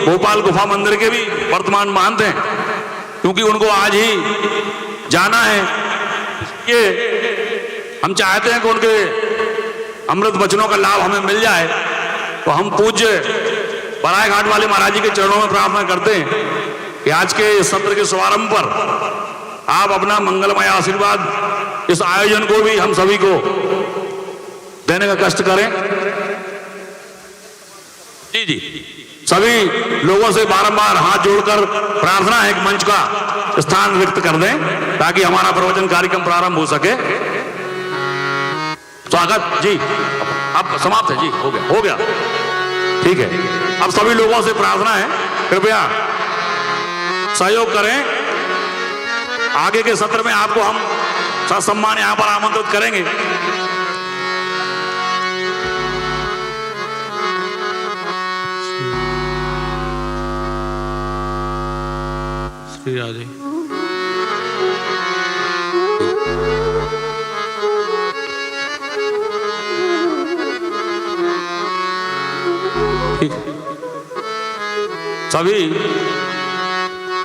भोपाल गुफा मंदिर के भी वर्तमान महंत हैं, क्योंकि उनको आज ही जाना है। ये हम चाहते हैं कि उनके अमृत वचनों का लाभ हमें मिल जाए, तो हम पूज्य बराय घाट वाले महाराज जी के चरणों में प्रार्थना करते हैं कि आज के इस सत्र के शुभारंभ पर आप अपना मंगलमय आशीर्वाद इस आयोजन को भी हम सभी को देने का कष्ट करें। जी जी, सभी लोगों से बारंबार हाथ जोड़कर प्रार्थना है कि मंच का स्थान रिक्त कर दें ताकि हमारा प्रवचन कार्यक्रम प्रारंभ हो सके। स्वागत जी, अब समाप्त है जी, हो गया ठीक है। अब सभी लोगों से प्रार्थना है कृपया सहयोग करें। आगे के सत्र में आपको हम ससम्मान यहां पर आमंत्रित करेंगे। श्री राधे। सभी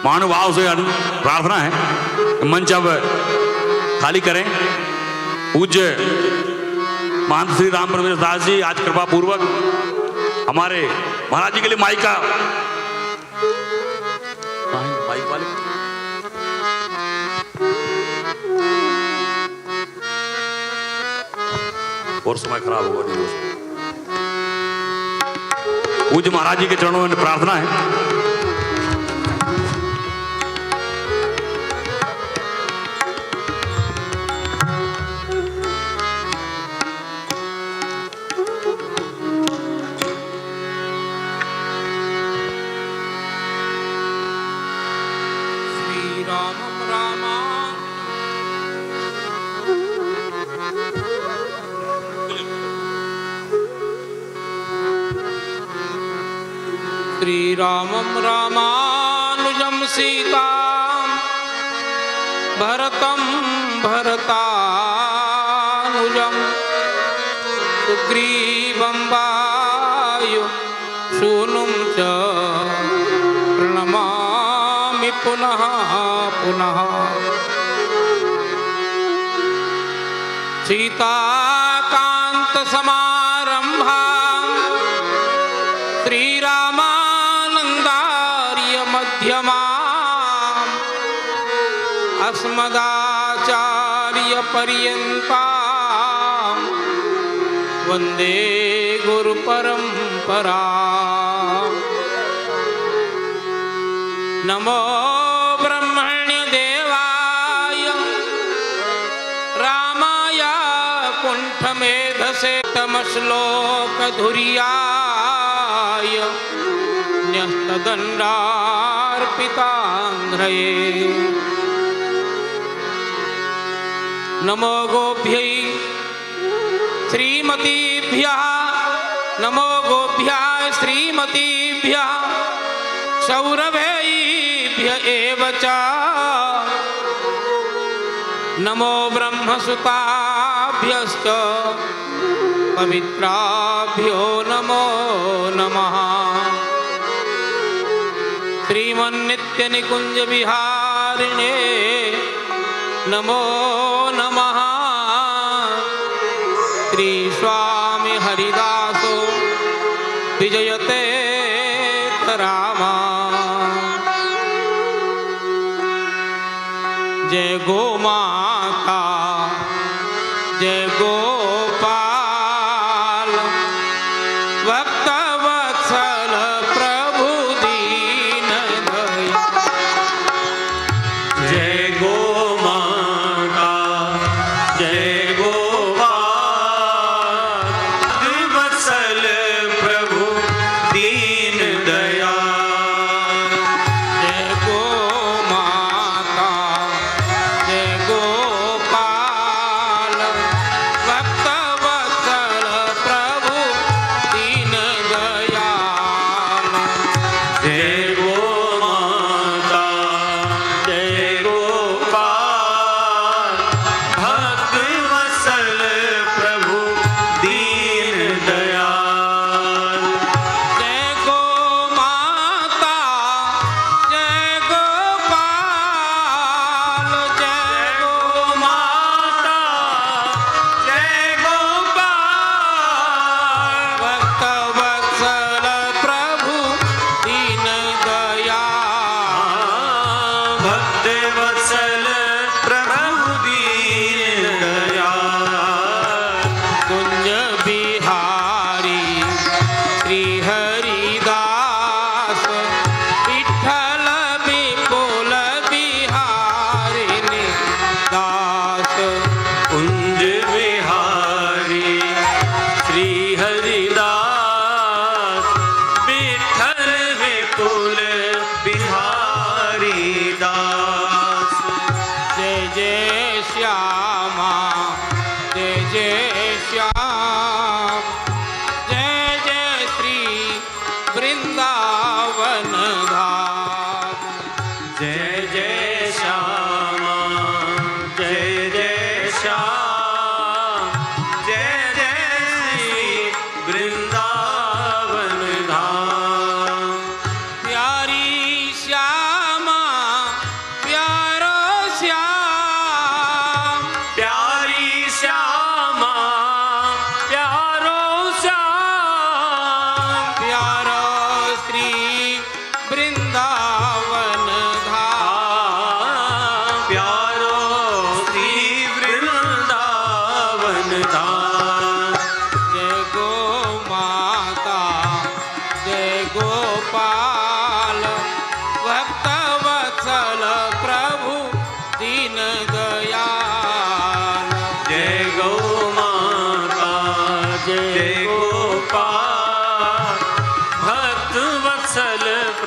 महानुभाव से प्रार्थना है कि मंच अब खाली करें। पूज्य महंत श्री राम प्रवेश दास जी आज कृपा पूर्वक हमारे महाराज जी के लिए माइक वाले और समय खराब होगा नहीं। पूज्य महाराज जी के चरणों में प्रार्थना है। श्रीरामं रामानुजं सीतां भरतं भरतानुजं सुग्रीवं वायुसूनुं च प्रणमामि पुनः पुनः। सीताकान्तसमारम्भां श्रीरामानन्दार्यमध्यमाम् अस्मदाचार्यपर्यन्तां वन्दे गुरुपरम्पराम्। नमो ब्रह्मण्यदेवाय रामाय कुण्ठमेधसे तमश्लोकधुर्याय न्यस्तदण्डार्पिताङ्घ्रये। नमो गोभ्यै श्रीमतीभ्यः नमो गोभ्याय श्रीमतीभ्यः सौरभेभ्य एव च नमो ब्रह्मसुताभ्यश्च पवित्राभ्यो नमो नमः। श्रीमन्नित्यनिकुञ्जविहारिणे नमो नमः। श्रीस्वामी हरिदासो विजयते रामा। जय गो माता जय गोपाल भक्तवत्सल प्रभु दीन दया। जय गो माता जय गोपाल भक्तवत्सल प्रभु दीन दया। जय गो माता जय गोपाल भक्तवत्सल प्रभु दीन दयाल। जय गो माता जय गोपाल भक्तवत्सल प्रभु दीन दयाल। जय गो माता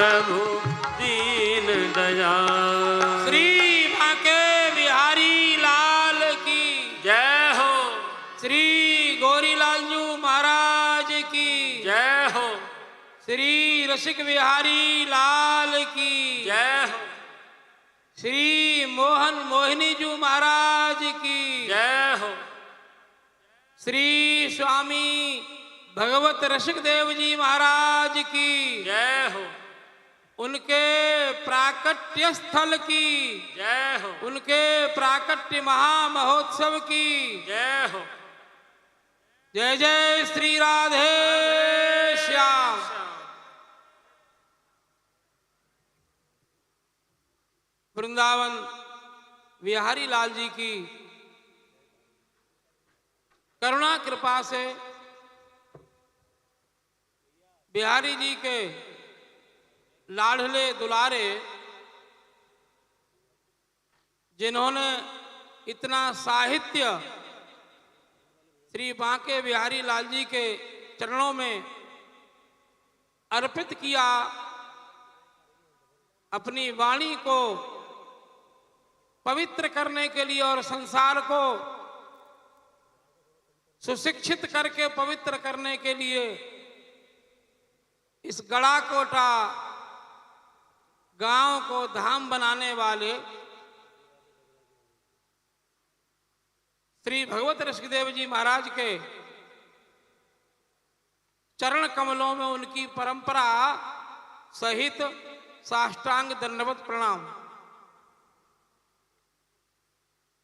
प्रभु दीन दयाल। श्री बांके बिहारी लाल की जय हो, श्री गोरीलालजू महाराज की जय हो, श्री रसिक बिहारी लाल की जय हो, श्री मोहन मोहिनी जू महाराज की जय हो, श्री स्वामी भगवत रसिक देव जी महाराज की जय हो, उनके प्राकट्य स्थल की जय हो, उनके प्राकट्य महामहोत्सव की जय हो। जय जय श्री राधे श्याम। वृंदावन बिहारी लाल जी की करुणा कृपा से बिहारी जी के लाडले दुलारे जिन्होंने इतना साहित्य श्री बांके बिहारी लाल जी के चरणों में अर्पित किया, अपनी वाणी को पवित्र करने के लिए और संसार को सुशिक्षित करके पवित्र करने के लिए इस गड़ा कोटा गांव को धाम बनाने वाले श्री भगवत ऋषिदेव जी महाराज के चरण कमलों में उनकी परंपरा सहित साष्टांग दंडवत प्रणाम।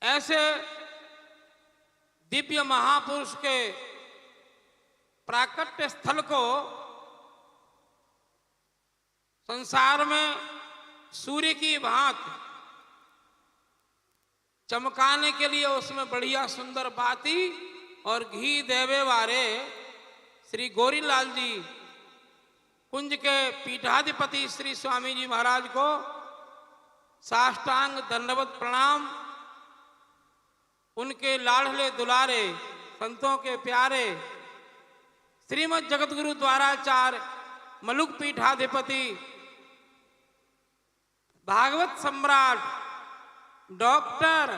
ऐसे दिव्य महापुरुष के प्राकट्य स्थल को संसार में सूर्य की भांति चमकाने के लिए उसमें बढ़िया सुंदर बाती और घी देवे वाले श्री गोरीलाल जी कुंज के पीठाधिपति श्री स्वामी जी महाराज को साष्टांग दंडवत प्रणाम। उनके लाडले दुलारे संतों के प्यारे श्रीमद जगतगुरु द्वाराचार्य मलुक पीठाधिपति भागवत सम्राट डॉक्टर,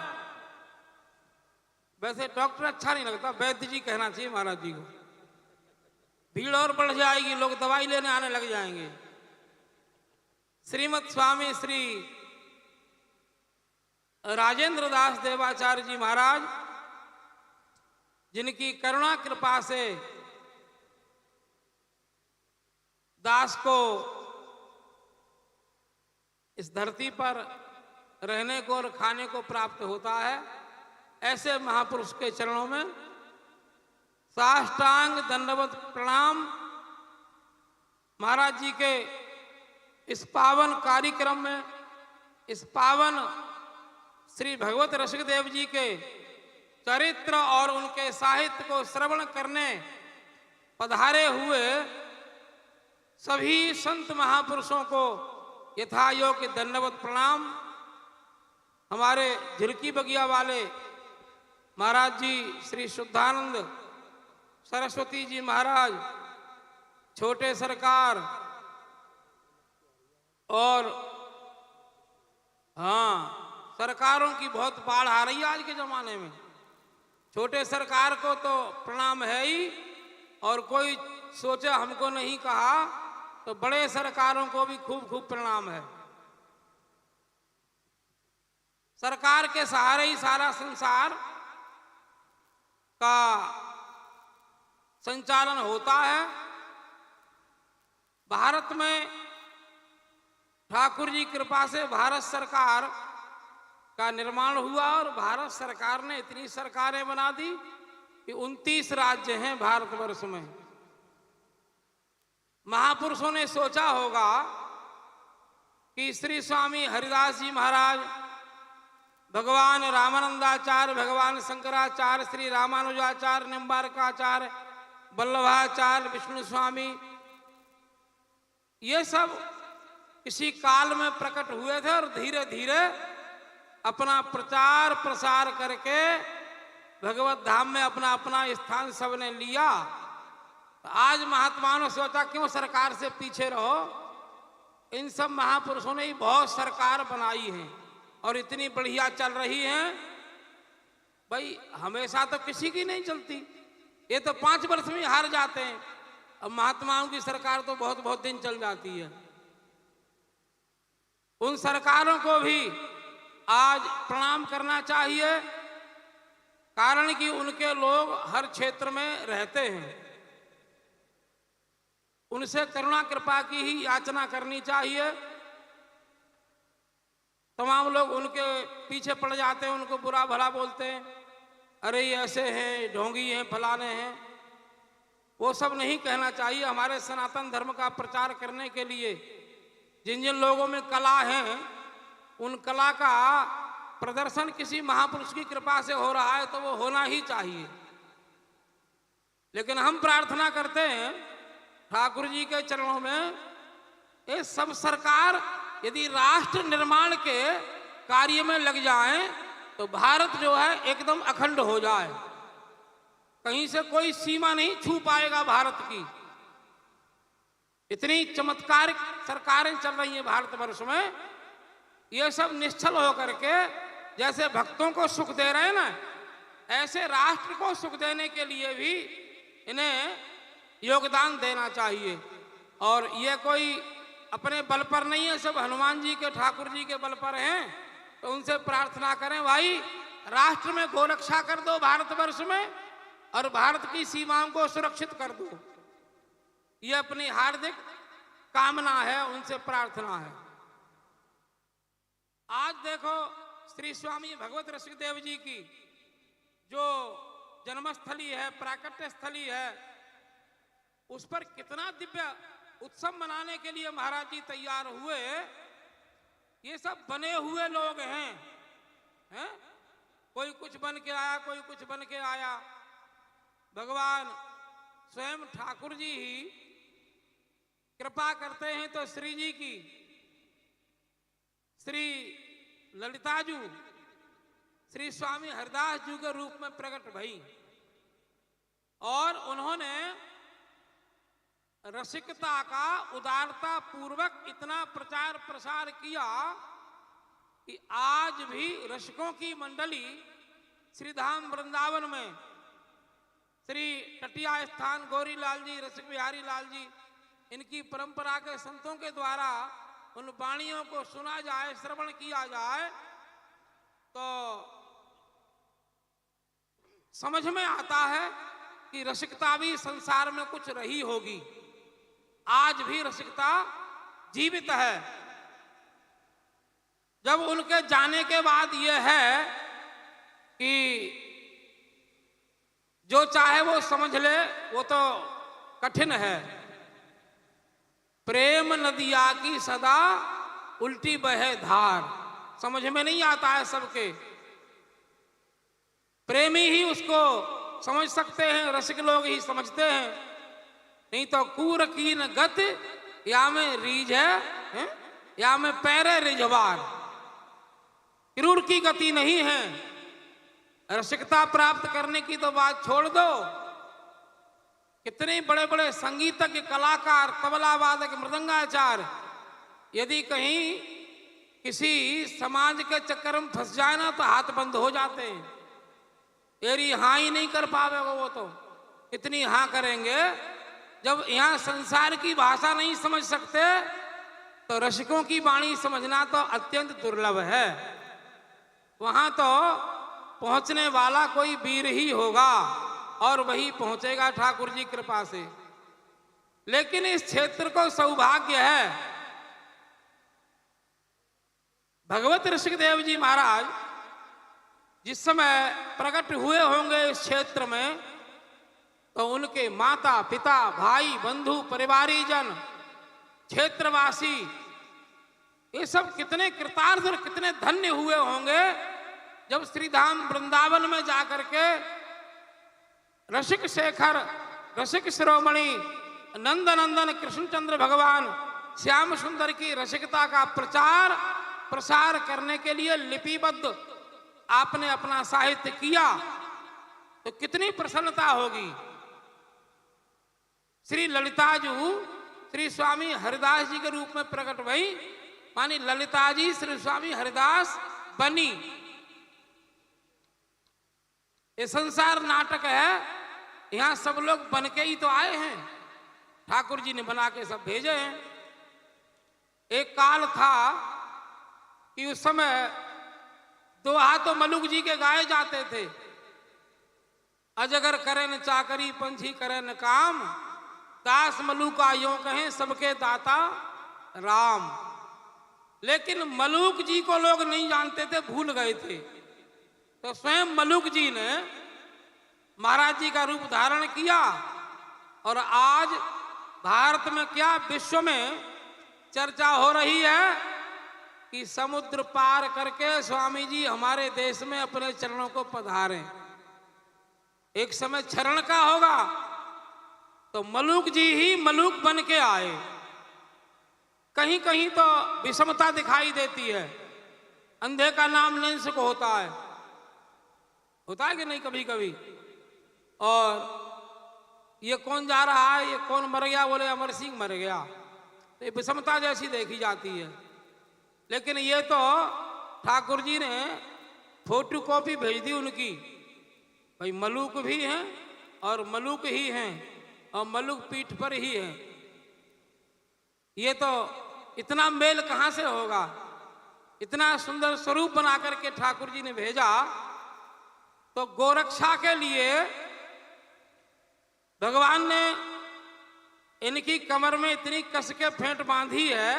वैसे डॉक्टर अच्छा नहीं लगता, वैद्य जी कहना चाहिए महाराज जी को। भीड़ और बढ़ जाएगी, लोग दवाई लेने आने लग जाएंगे। श्रीमद स्वामी श्री राजेंद्र दास देवाचार्य जी महाराज, जिनकी करुणा कृपा से दास को इस धरती पर रहने को और खाने को प्राप्त होता है, ऐसे महापुरुष के चरणों में साष्टांग दंडवत प्रणाम। महाराज जी के इस पावन कार्यक्रम में, इस पावन श्री भगवत ऋषिदेव जी के चरित्र और उनके साहित्य को श्रवण करने पधारे हुए सभी संत महापुरुषों को यथायोग्य दंडवत प्रणाम। हमारे झिरकी बगिया वाले महाराज जी श्री शुद्धानंद सरस्वती जी महाराज, छोटे सरकार और सरकारों की बहुत बाढ़ आ रही है आज के जमाने में। छोटे सरकार को तो प्रणाम है ही, और कोई सोचे हमको नहीं कहा तो बड़े सरकारों को भी खूब खूब प्रणाम है। सरकार के सहारे ही सारा संसार का संचालन होता है। भारत में ठाकुर जी कृपा से भारत सरकार का निर्माण हुआ, और भारत सरकार ने इतनी सरकारें बना दी कि 29 राज्य हैं भारतवर्ष में। महापुरुषों ने सोचा होगा कि श्री स्वामी हरिदास जी महाराज, भगवान रामानंदाचार्य, भगवान शंकराचार्य, श्री रामानुजाचार्य, निम्बारकाचार्य, वल्लभाचार्य, विष्णु स्वामी, ये सब इसी काल में प्रकट हुए थे और धीरे धीरे अपना प्रचार प्रसार करके भगवत धाम में अपना अपना स्थान सबने लिया। तो आज महात्माओं ने सोचा क्यों सरकार से पीछे रहो, इन सब महापुरुषों ने ही बहुत सरकार बनाई है और इतनी बढ़िया चल रही है। भाई हमेशा तो किसी की नहीं चलती, ये तो 5 वर्ष में हार जाते हैं। अब महात्माओं की सरकार तो बहुत बहुत दिन चल जाती है। उन सरकारों को भी आज प्रणाम करना चाहिए, कारण कि उनके लोग हर क्षेत्र में रहते हैं। उनसे करुणा कृपा की ही याचना करनी चाहिए। तमाम लोग उनके पीछे पड़ जाते हैं, उनको बुरा भला बोलते हैं, अरे ये ऐसे हैं, ढोंगी हैं, फलाने हैं। वो सब नहीं कहना चाहिए। हमारे सनातन धर्म का प्रचार करने के लिए जिन जिन लोगों में कला है, उन कला का प्रदर्शन किसी महापुरुष की कृपा से हो रहा है तो वो होना ही चाहिए। लेकिन हम प्रार्थना करते हैं ठाकुर जी के चरणों में, ये सब सरकार यदि राष्ट्र निर्माण के कार्य में लग जाए तो भारत जो है एकदम अखंड हो जाए। कहीं से कोई सीमा नहीं छू पाएगा भारत की। इतनी चमत्कारिक सरकारें चल रही हैं भारतवर्ष में। ये सब निश्चल होकर के जैसे भक्तों को सुख दे रहे हैं ना, ऐसे राष्ट्र को सुख देने के लिए भी इन्हें योगदान देना चाहिए। और ये कोई अपने बल पर नहीं है, सब हनुमान जी के, ठाकुर जी के बल पर हैं। तो उनसे प्रार्थना करें, भाई राष्ट्र में गोरक्षा कर दो भारतवर्ष में, और भारत की सीमाओं को सुरक्षित कर दो। ये अपनी हार्दिक कामना है, उनसे प्रार्थना है। आज देखो श्री स्वामी भगवत ऋषिदेव जी की जो जन्मस्थली है, प्राकट्य स्थली है, उस पर कितना दिव्य उत्सव मनाने के लिए महाराज जी तैयार हुए। ये सब बने हुए लोग हैं? कोई कुछ बन के आया, कोई कुछ बन के आया। भगवान स्वयं ठाकुर जी ही कृपा करते हैं तो श्री जी की, श्री ललिताजू श्री स्वामी हरदास जी के रूप में प्रकट भई, और उन्होंने रसिकता का उदारता पूर्वक इतना प्रचार प्रसार किया कि आज भी रसिकों की मंडली श्रीधाम वृंदावन में श्री टटिया स्थान गौरी लाल जी, रसिक बिहारी लाल जी, इनकी परंपरा के संतों के द्वारा उन वाणियों को सुना जाए, श्रवण किया जाए, तो समझ में आता है कि रसिकता भी संसार में कुछ रही होगी। आज भी रसिकता जीवित है। जब उनके जाने के बाद यह है कि जो चाहे वो समझ ले, वो तो कठिन है। प्रेम नदिया की सदा उल्टी बहे धार, समझ में नहीं आता है सबके। प्रेमी ही उसको समझ सकते हैं, रसिक लोग ही समझते हैं, नहीं तो कूर कीन गत या में रीझ है या में पैरे रिझवार, क्रूर की गति नहीं है। रसिकता प्राप्त करने की तो बात छोड़ दो। कितने बड़े बड़े संगीतज्ञ, कलाकार, तबला वादक, मृदंगाचार्य यदि कहीं किसी समाज के चक्कर में फंस जाए ना तो हाथ बंद हो जाते हैं। तेरी हाँ ही नहीं कर पावेगा वो तो। इतनी हाँ करेंगे, जब यहाँ संसार की भाषा नहीं समझ सकते तो रसिकों की वाणी समझना तो अत्यंत दुर्लभ है। वहां तो पहुंचने वाला कोई वीर ही होगा और वही पहुंचेगा ठाकुर जी कृपा से। लेकिन इस क्षेत्र को सौभाग्य है, भगवत ऋषिदेव जी महाराज जिस समय प्रकट हुए होंगे इस क्षेत्र में, तो उनके माता पिता, भाई बंधु, परिवारीजन, क्षेत्रवासी, ये सब कितने कृतार्थ और कितने धन्य हुए होंगे जब श्रीधाम वृंदावन में जाकर के रसिक शेखर, रसिक शिरोमणि, नंदनंदन कृष्णचंद्र भगवान श्याम सुंदर की रसिकता का प्रचार प्रसार करने के लिए लिपिबद्ध आपने अपना साहित्य किया, तो कितनी प्रसन्नता होगी। श्री ललिताजू श्री स्वामी हरिदास जी के रूप में प्रकट भई, मानी ललिता जी श्री स्वामी हरिदास बनी। ये संसार नाटक है, यहां सब लोग बन के ही तो आए हैं, ठाकुर जी ने बना के सब भेजे हैं। एक काल था कि उस समय दोहा तो मलुक जी के गाए जाते थे, अजगर करे न चाकरी पंछी करे न काम, दास मलुका यों कहें सबके दाता राम। लेकिन मलुक जी को लोग नहीं जानते थे, भूल गए थे। तो स्वयं मलुक जी ने महाराज जी का रूप धारण किया और आज भारत में क्या विश्व में चर्चा हो रही है कि समुद्र पार करके स्वामी जी हमारे देश में अपने चरणों को पधारे। एक समय चरण का होगा तो मलुक जी ही मलुक बन के आए। कहीं कहीं तो विषमता दिखाई देती है, अंधे का नाम नंसुक होता है कि नहीं कभी कभी। और ये कौन जा रहा है, ये कौन मर गया, बोले अमर सिंह मर गया, तो ये विषमता जैसी देखी जाती है। लेकिन ये तो ठाकुर जी ने फोटो कॉपी भेज दी उनकी, भाई मलुक भी हैं और मलुक ही हैं और मलुक पीठ पर ही हैं। ये तो इतना मेल कहां से होगा, इतना सुंदर स्वरूप बना करके ठाकुर जी ने भेजा। तो गोरक्षा के लिए भगवान ने इनकी कमर में इतनी कस के फेंट बांधी है,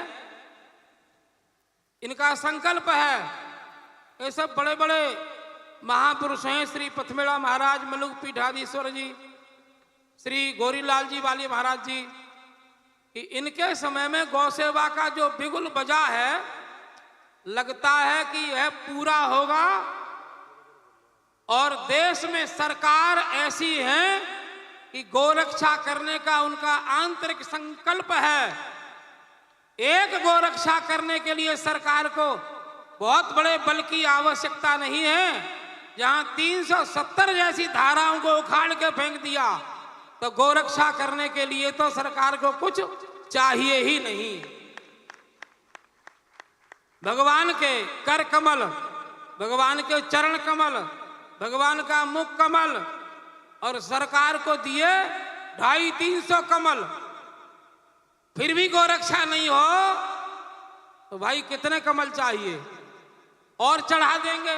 इनका संकल्प है। ये सब बड़े बड़े महापुरुष हैं, श्री पथमेड़ा महाराज, मलुक पीठाधीश्वर जी, श्री गौरीलाल जी वाली महाराज जी, कि इनके समय में गौ सेवा का जो बिगुल बजा है, लगता है कि यह पूरा होगा। और देश में सरकार ऐसी है कि गोरक्षा करने का उनका आंतरिक संकल्प है। एक गोरक्षा करने के लिए सरकार को बहुत बड़े बल की आवश्यकता नहीं है। जहां 370 जैसी धाराओं को उखाड़ के फेंक दिया, तो गोरक्षा करने के लिए तो सरकार को कुछ चाहिए ही नहीं। भगवान के कर कमल, भगवान के चरण कमल, भगवान का मुख कमल, और सरकार को दिए 250-300 कमल, फिर भी गोरक्षा नहीं हो तो भाई कितने कमल चाहिए, और चढ़ा देंगे।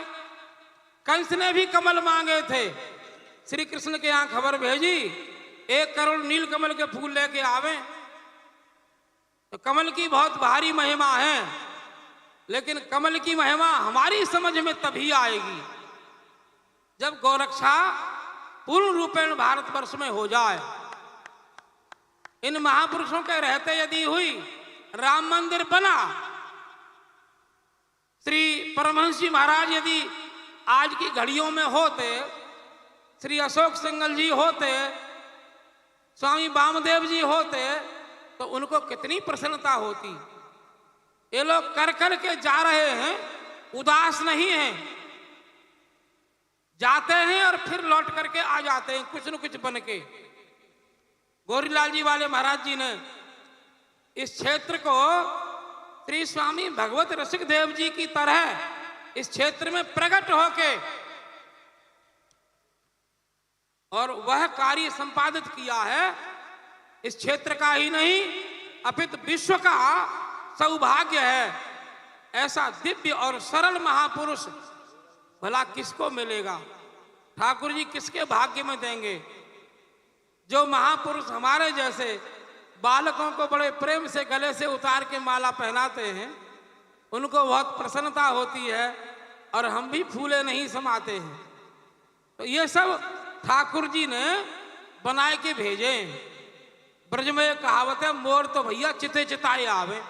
कंस ने भी कमल मांगे थे, श्री कृष्ण के यहां खबर भेजी 1 करोड़ नील कमल के फूल लेके आवे। तो कमल की बहुत भारी महिमा है, लेकिन कमल की महिमा हमारी समझ में तभी आएगी जब गोरक्षा पूर्ण रूपेण भारतवर्ष में हो जाए। इन महापुरुषों के रहते यदि हुई, राम मंदिर बना, श्री परमहंस जी महाराज यदि आज की घड़ियों में होते, श्री अशोक सिंगल जी होते, स्वामी वामदेव जी होते, तो उनको कितनी प्रसन्नता होती। ये लोग कर कर के जा रहे हैं, उदास नहीं हैं, जाते हैं और फिर लौट करके आ जाते हैं कुछ न कुछ बन के। गौरीलाल जी वाले महाराज जी ने इस क्षेत्र को श्री स्वामी भगवत रसिक देव जी की तरह इस क्षेत्र में प्रकट होके और वह कार्य संपादित किया है। इस क्षेत्र का ही नहीं अपितु विश्व का सौभाग्य है। ऐसा दिव्य और सरल महापुरुष भला किसको मिलेगा? ठाकुर जी किसके भाग्य में देंगे? जो महापुरुष हमारे जैसे बालकों को बड़े प्रेम से गले से उतार के माला पहनाते हैं, उनको बहुत प्रसन्नता होती है और हम भी फूले नहीं समाते हैं। तो ये सब ठाकुर जी ने बनाए के भेजे। ब्रज में एक कहावत है, मोर तो भैया चिते चिताए आवे।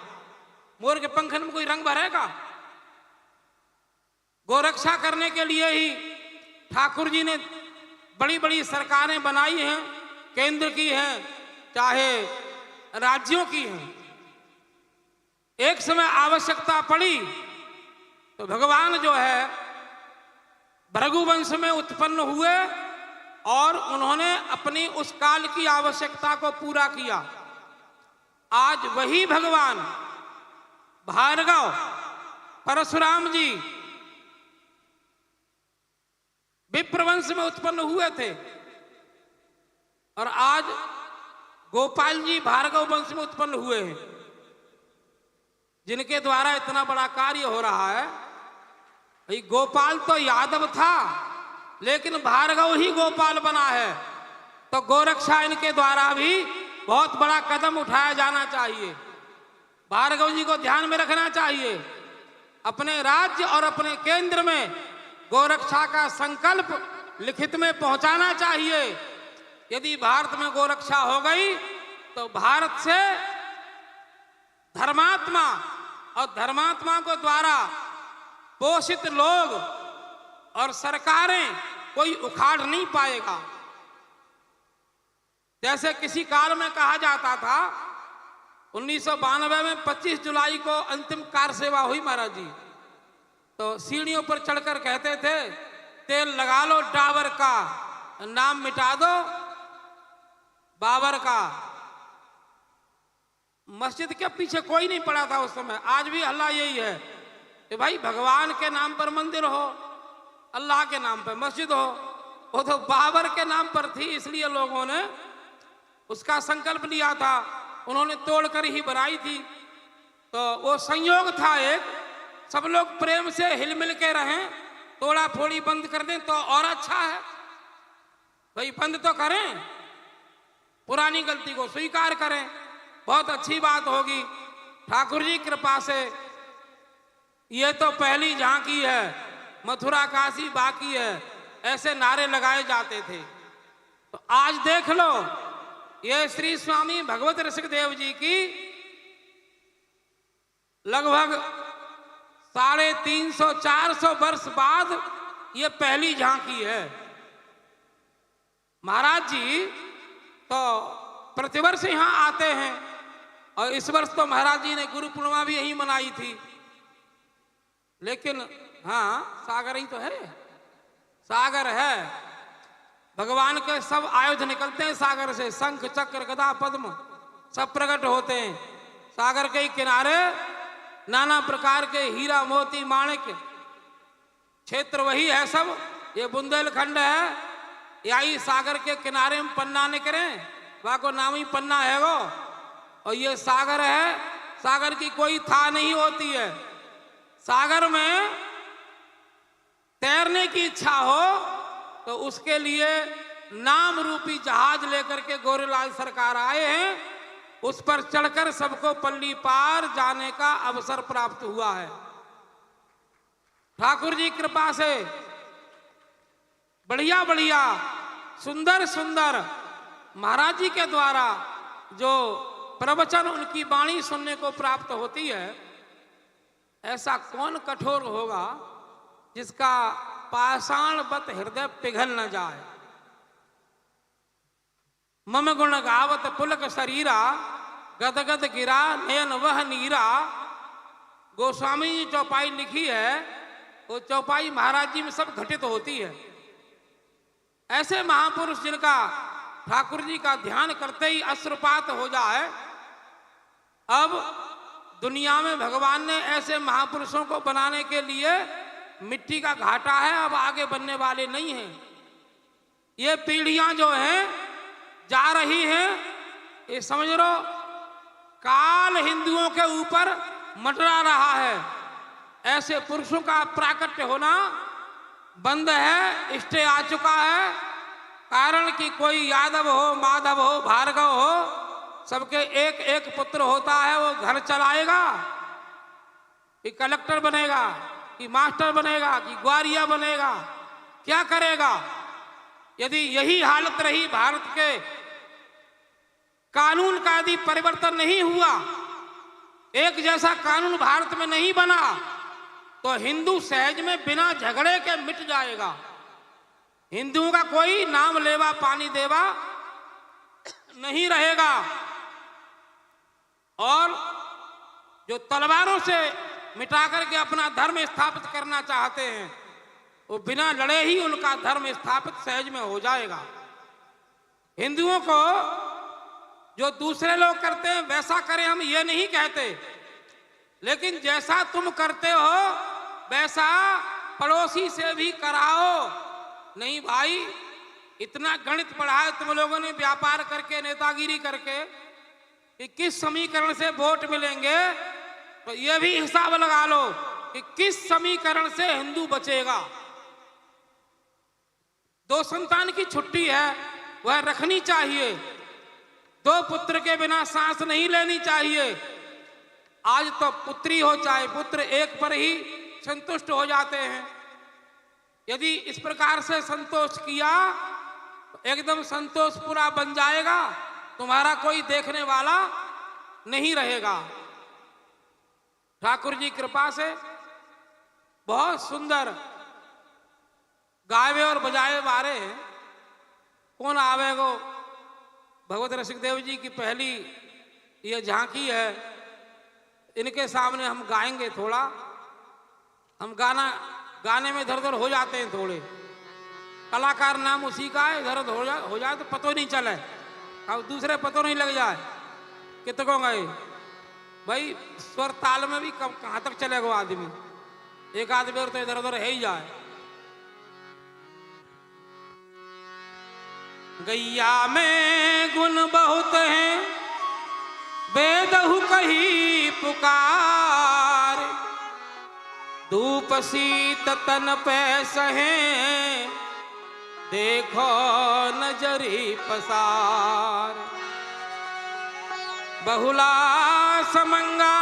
मोर के पंखन में कोई रंग भरेगा? गोरक्षा करने के लिए ही ठाकुर जी ने बड़ी बड़ी सरकारें बनाई हैं, केंद्र की हैं चाहे राज्यों की हैं। एक समय आवश्यकता पड़ी तो भगवान जो है भृगुवंश में उत्पन्न हुए और उन्होंने अपनी उस काल की आवश्यकता को पूरा किया। आज वही भगवान भार्गव परशुराम जी विप्रवंश में उत्पन्न हुए थे और आज गोपाल जी भार्गव वंश में उत्पन्न हुए हैं, जिनके द्वारा इतना बड़ा कार्य हो रहा है। भाई गोपाल तो यादव था, लेकिन भार्गव ही गोपाल बना है, तो गोरक्षा इनके द्वारा भी बहुत बड़ा कदम उठाया जाना चाहिए। भार्गव जी को ध्यान में रखना चाहिए। अपने राज्य और अपने केंद्र में गोरक्षा का संकल्प लिखित में पहुंचाना चाहिए। यदि भारत में गोरक्षा हो गई तो भारत से धर्मात्मा और धर्मात्मा को द्वारा पोषित लोग और सरकारें कोई उखाड़ नहीं पाएगा। जैसे किसी काल में कहा जाता था, 1992 में 25 जुलाई को अंतिम कार सेवा हुई महाराज जी, तो सीढ़ियों पर चढ़कर कहते थे, तेल लगा लो डाबर का, नाम मिटा दो बाबर का। मस्जिद के पीछे कोई नहीं पड़ा था उस समय। आज भी हल्ला यही है कि भाई भगवान के नाम पर मंदिर हो, अल्लाह के नाम पर मस्जिद हो। वो तो बाबर के नाम पर थी, इसलिए लोगों ने उसका संकल्प लिया था, उन्होंने तोड़कर ही बनाई थी। तो वो संयोग था एक, सब लोग प्रेम से हिलमिल के रहें, तोड़ा फोड़ी बंद कर दें तो और अच्छा है। भाई बंद तो करें, पुरानी गलती को स्वीकार करें, बहुत अच्छी बात होगी। ठाकुर जी कृपा से ये तो पहली झांकी है, मथुरा काशी बाकी है, ऐसे नारे लगाए जाते थे। तो आज देख लो, ये श्री स्वामी भगवत ऋषिकदेव जी की लगभग 350-400 वर्ष बाद ये पहली झांकी है। महाराज जी तो प्रतिवर्ष यहाँ आते हैं और इस वर्ष तो महाराज जी ने गुरु पूर्णिमा भी यही मनाई थी। लेकिन हाँ, सागर ही तो है, सागर है, भगवान के सब आयुध निकलते हैं सागर से, शंख चक्र गदा पद्म सब प्रकट होते हैं। सागर के किनारे नाना प्रकार के हीरा मोती माणिक क्षेत्र वही है सब। ये बुंदेलखंड है, यही सागर के किनारे में पन्ना निकले, वहां को नाम ही पन्ना है वो, और ये सागर है। सागर की कोई था नहीं होती है। सागर में तैरने की इच्छा हो तो उसके लिए नाम रूपी जहाज लेकर के गोरीलाल सरकार आए हैं, उस पर चढ़कर सबको पल्ली पार जाने का अवसर प्राप्त हुआ है। ठाकुर जी कृपा से बढ़िया बढ़िया सुंदर सुंदर महाराज जी के द्वारा जो प्रवचन, उनकी वाणी सुनने को प्राप्त होती है। ऐसा कौन कठोर होगा जिसका पाषाणवत हृदय पिघल न जाए। मम गुण गावत पुलक शरीरा, गदगद गिरा नयन वह नीरा। गोस्वामी जी चौपाई लिखी है, वो चौपाई महाराज जी में सब घटित होती है। ऐसे महापुरुष जिनका ठाकुर जी का ध्यान करते ही अश्रुपात हो जाए। अब दुनिया में भगवान ने ऐसे महापुरुषों को बनाने के लिए मिट्टी का घाटा है, अब आगे बनने वाले नहीं हैं। ये पीढ़ियां जो हैं जा रही हैं, ये समझ लो काल हिंदुओं के ऊपर मंडरा रहा है। ऐसे पुरुषों का प्राकट्य होना बंद है, स्टे आ चुका है। कारण कि कोई यादव हो, माधव हो, भार्गव हो, सबके एक एक पुत्र होता है, वो घर चलाएगा कि कलेक्टर बनेगा, कि मास्टर बनेगा, कि ग्वारिया बनेगा, क्या करेगा। यदि यही हालत रही भारत के कानून का, यदि परिवर्तन नहीं हुआ, एक जैसा कानून भारत में नहीं बना, तो हिंदू सहज में बिना झगड़े के मिट जाएगा। हिंदुओं का कोई नाम लेवा पानी देवा नहीं रहेगा। और जो तलवारों से मिटा करके अपना धर्म स्थापित करना चाहते हैं, वो बिना लड़े ही उनका धर्म स्थापित सहज में हो जाएगा। हिंदुओं को जो दूसरे लोग करते हैं वैसा करें, हम ये नहीं कहते, लेकिन जैसा तुम करते हो वैसा पड़ोसी से भी कराओ। नहीं भाई, इतना गणित पढ़ा है तुम लोगों ने व्यापार करके, नेतागिरी करके, कि किस समीकरण से वोट मिलेंगे, तो ये भी हिसाब लगा लो कि किस समीकरण से हिंदू बचेगा। 2 संतान की छुट्टी है, वह रखनी चाहिए। 2 पुत्र के बिना सांस नहीं लेनी चाहिए। आज तो पुत्री हो चाहे पुत्र, एक पर ही संतुष्ट हो जाते हैं। यदि इस प्रकार से संतोष किया तो एकदम संतोष पूरा बन जाएगा, तुम्हारा कोई देखने वाला नहीं रहेगा। ठाकुर जी कृपा से बहुत सुंदर गावे और बजावे बारे हैं। कौन आवेगो, भगवत रसिकदेव जी की पहली ये झांकी है, इनके सामने हम गाएंगे। थोड़ा हम गाने में इधर उधर हो जाते हैं थोड़े, कलाकार नाम उसी का है, इधर उधर हो जाए तो पतो नहीं चले, अब दूसरे पतो नहीं लग जाए कितकों गए भाई। स्वर ताल में भी कहाँ तक चलेगा आदमी, एक आदमी और तो इधर उधर है ही जाए। गैया में गुण बहुत हैं, बेदहु कही पुकार, धूप शीत तन पे सहे, देखो नजरी पसार। बहुला समंगा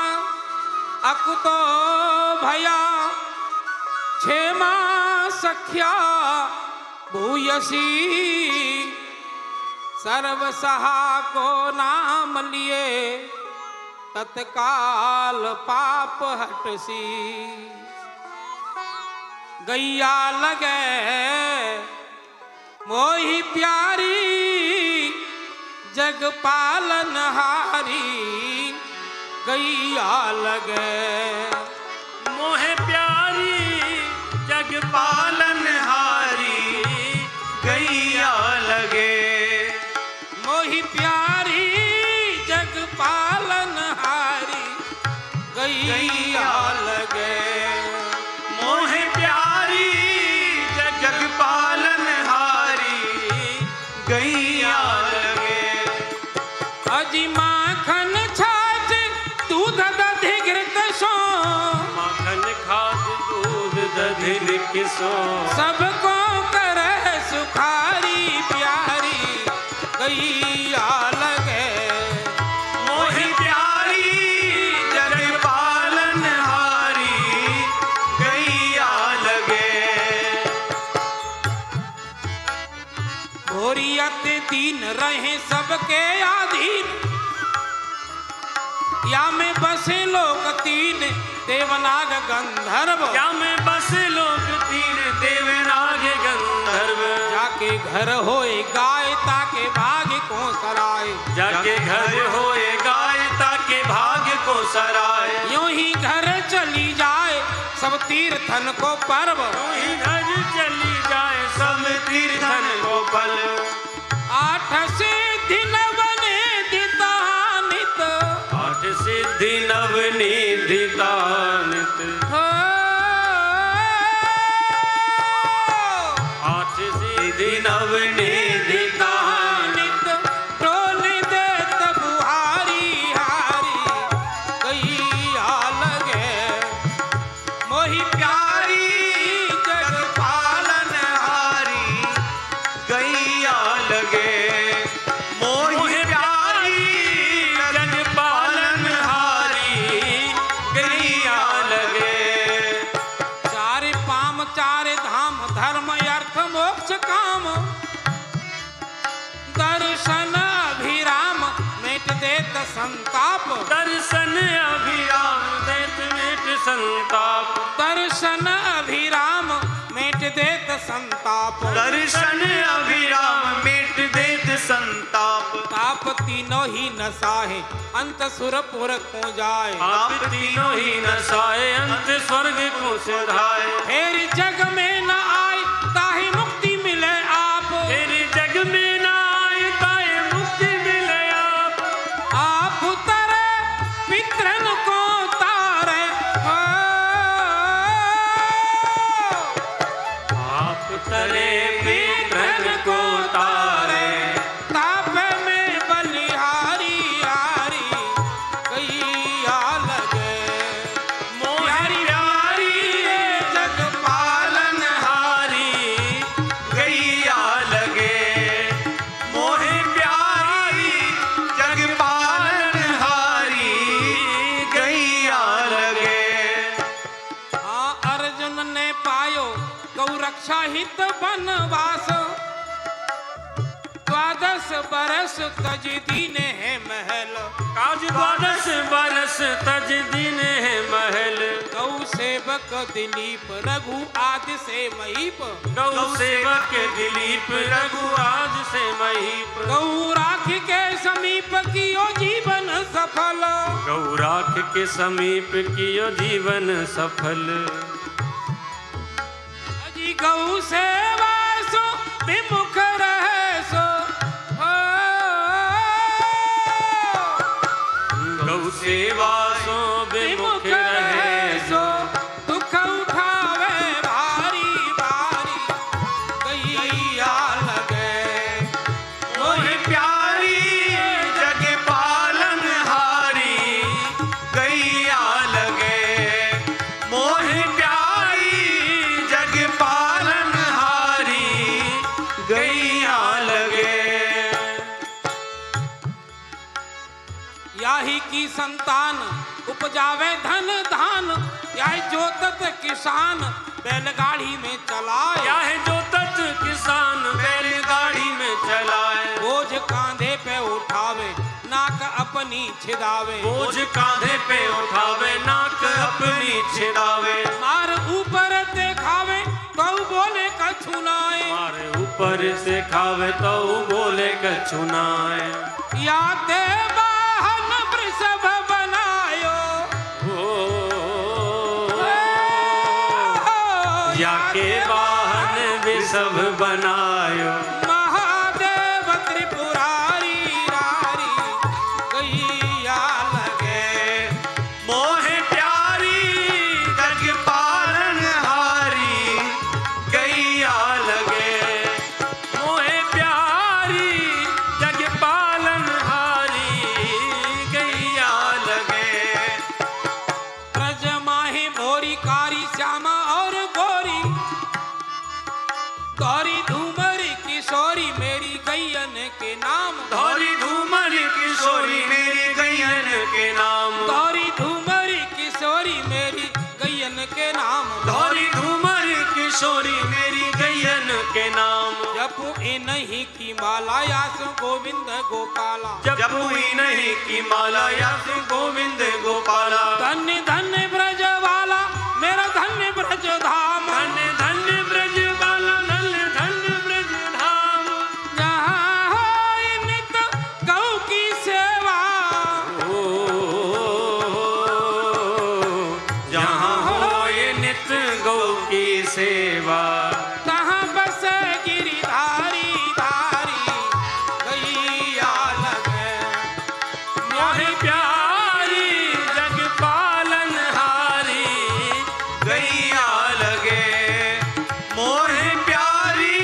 अकुतो भया, क्षेमा सख्या भूयसी, सर्व सहा को नाम लिए, तत्काल पाप हटसी। गैया लगे मोही प्यारी, जग पालन हारी, गैया लगे मोहे प्यारी, जग पालन हारी, गैया लगे। मोही प्यारी, जग पालन हारी, गैया लगे। मोहे प्यारी, जग पालन हारी, गैया लगे। अजी माखन छाछ दूध दधि घृत सो, माखन खाद दूध दधि किसो, सबको करे सुखारी प्यारी, गैया लगे। मोहे प्यारी, जग पालन हारी, गैया लगे। भोरियत दीन रहे सबके अधीन, या में बसे लोग 3 देवनाग गंधर्व, या में बस लोग 3 देवनाग गंधर्व। जाके घर होए गाय ताके भाग्य को सराय, जाके घर होए गाय ताके भाग्य को सराय। यूं ही घर चली जाए सब तीर्थन को पर्व, ही घर चली जाए सब तीर्थन को पल। 8 सिद्धि नवनिधितानित, 8 सिद्धि नवनिधितानित, हो 8 सिद्धि नवनिधितानित। नित टोल देत बुहारी हारी, गैया लगे। मोही प्यारी, जग पालन हारी, गैया लगे। मोहे प्यारी, जग पालन हारी, गैया लगे। 4 पाम 4 धाम, धर्म अर्थ मोक्ष काम, दर्शन अभिराम मिट देत संताप, दर्शन अभिराम देत मिट संताप। दर्शन अभिराम मिट देत संताप। दर्शन अभिराम मिट देत संताप। ताप तीनों ही नसाहे, अंत सुरपुर को जाए, आप तीनों ही नसाए, अंत स्वर्ग को सिधाए। फिर जग में न आए ताहि मुक्ति मिले आप, फिर जग में न आए ताए मुक्ति मिले आप। गौ रक्षा हित बनवास 12 बरस तज दीन है महल। काज 12 बरस तज दीन है महल। गौ सेवक दिलीप रघु आदि से महीप। गौ सेवक दिलीप रघु आज से महीप। गौ राख के समीप कियो जीवन सफल। गौ राख के समीप कियो जीवन सफल। अजी गौ सेवा सो विमुख रहे सो। गौ सेवा सो विमुख रहे सो। दुख उठावे भारी भारी गैया लगे। मोहि प्यारी जग पालन हारी गैया लगे। मोहि प्यारी जग पालन हारी गैया लगे। याही की संतान उपजावे धन धान। याही जोतत किसान बैलगाड़ी में चलाए। क्या है जो तत् किसान बैलगाड़ी में चलाए। बोझ कांधे पे उठावे नाक अपनी छिदावे। बोझ कांधे पे उठावे नाक अपनी छिदावे। मार ऊपर देखावे तो बोले कछु नाए। मारे ऊपर से खावे तो बोले कछु नाए। या ते वाहन वृषभ बनायो। या के वाहन वृषभ बनायो। महादेव त्रिपुरारी रारी गैया लगे। मोहि प्यारी जग पालन हारी गैया लगे। मोहे प्यारी जग पालन हारी गैया लगे। ब्रज माही मोरी कारी श्यामा और गोरी। गौरी धूमरी किशोरी मेरी गैयन के नाम। धौरी धूमर किशोरी मेरी गैयन के नाम। गौरी धूमरी किशोरी मेरी गैयन के नाम। धौरी धूमर किशोरी मेरी गैयन के नाम। जपु इन्हीं की माला यास गोविंद गोपाला। जब हुई नहीं की माला यस गोविंद गोपाला। धन्य धन्य ब्रज वाला मेरा धन्य ब्रज धाम। धन्य धन्य ब्रज बाला धन्य धन्य ब्रज धाम। जहाँ होय नित गौ की सेवा। जहाँ हो ये नित गौ की सेवा। तहाँ बसे गिरिधारी धारी गैया लगे। मोहे प्यारी जग पालन हारी गैया लगे। मोहे प्यारी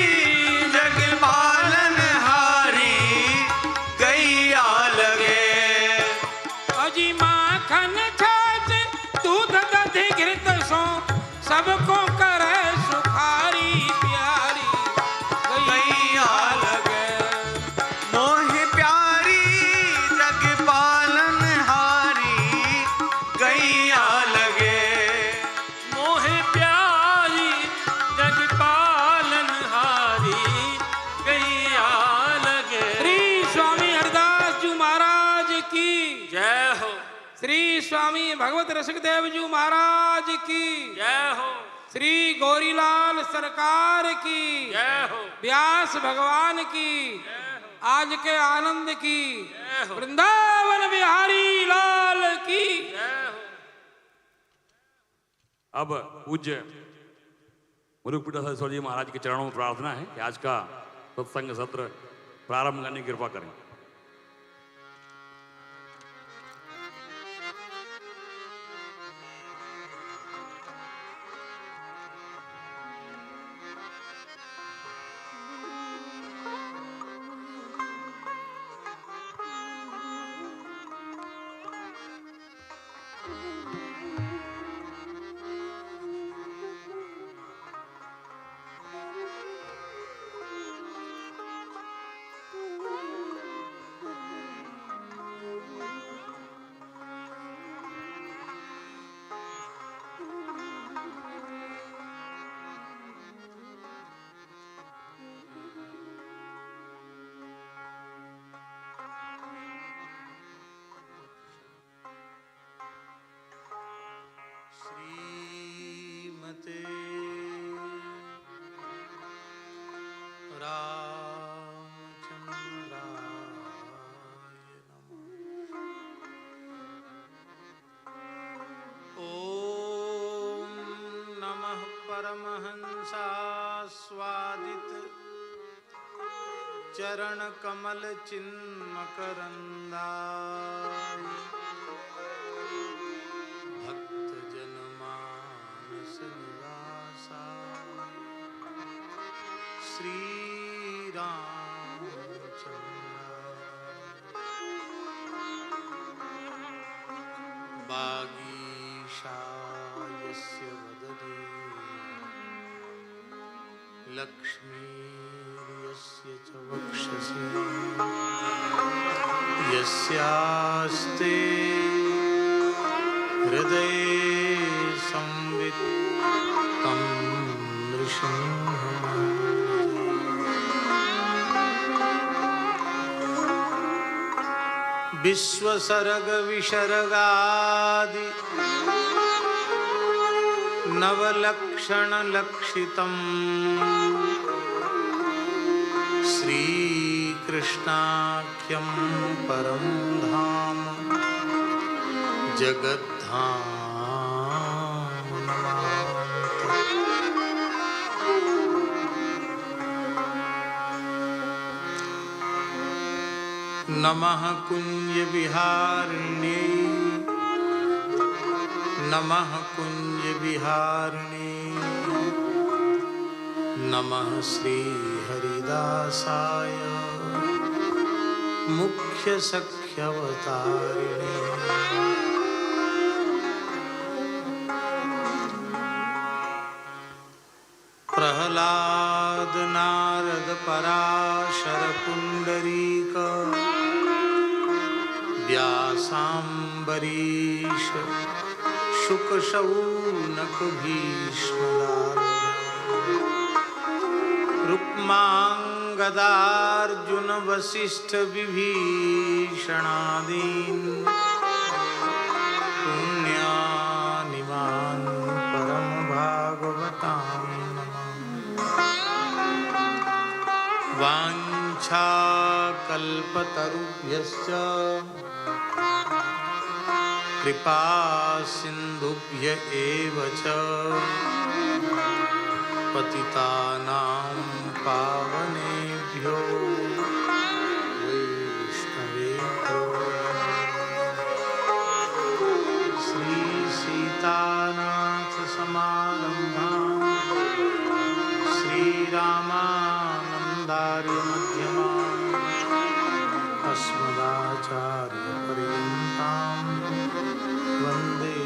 जग पालन हारी गैया लगे। अजी माखन छाछ दूध दधि घृत सो सबको करे सुखारी प्यारी गैया लगे। मोहि प्यारी जग पालन हारी गैया लगे। मोहे प्यारी जग पालन हारी गैया लगे। श्री स्वामी हरदास जी महाराज की। जय हो श्री स्वामी भगवत रसिकदेव जी महाराज की। जय हो श्री गौरीलाल सरकार की। जय हो व्यास भगवान की। आज के आनंद की। जय हो वृंदावन बिहारी लाल की। जय हो। अब पूज्य मुरुखपीठाधीश्वर जी महाराज के चरणों में प्रार्थना है कि आज का सत्संग सत्र प्रारंभ करने की कृपा करें। नमस्ते रामचंद्राय नमः। ओम नमः परमहंसास्वादित चरण कमल चिन्मकरंदाय भक्त जनमानस निवासाय श्री रामचंद्राय वागीशायस्य वदने लक्ष्मीर्यस्य च वक्षसि यस्यास्ते हृदये संवित् तं नृसिंहम् विश्वसर्ग विसर्गादि नवलक्षण लक्षितम् श्रीकृष्णाख्यं परं धाम जगद्धाम नमः कुंज विहारिणे नमः कुंज विहारिणे नमः श्री हरिदासाय मुख्य सख्यवतारिणे प्रहलाद नारद पराशर पुंडरीक व्यासाम्बरीश शुक शौनक भीष्मदार्य रुक्मांगदार्जुन वसिष्ठ विभीषणादीन पुण्यानिमान् परम भागवतां वाञ्छाकल्पतरुभ्यश्च कृपा सिन्धुभ्य एव च पतितानां पावनेभ्यो वैष्णवेभ्यो श्री सीतानाथ समारम्भां श्रीरामानन्दार्य मध्यमाम् अस्मदाचार्यपर्यन्तां वन्दे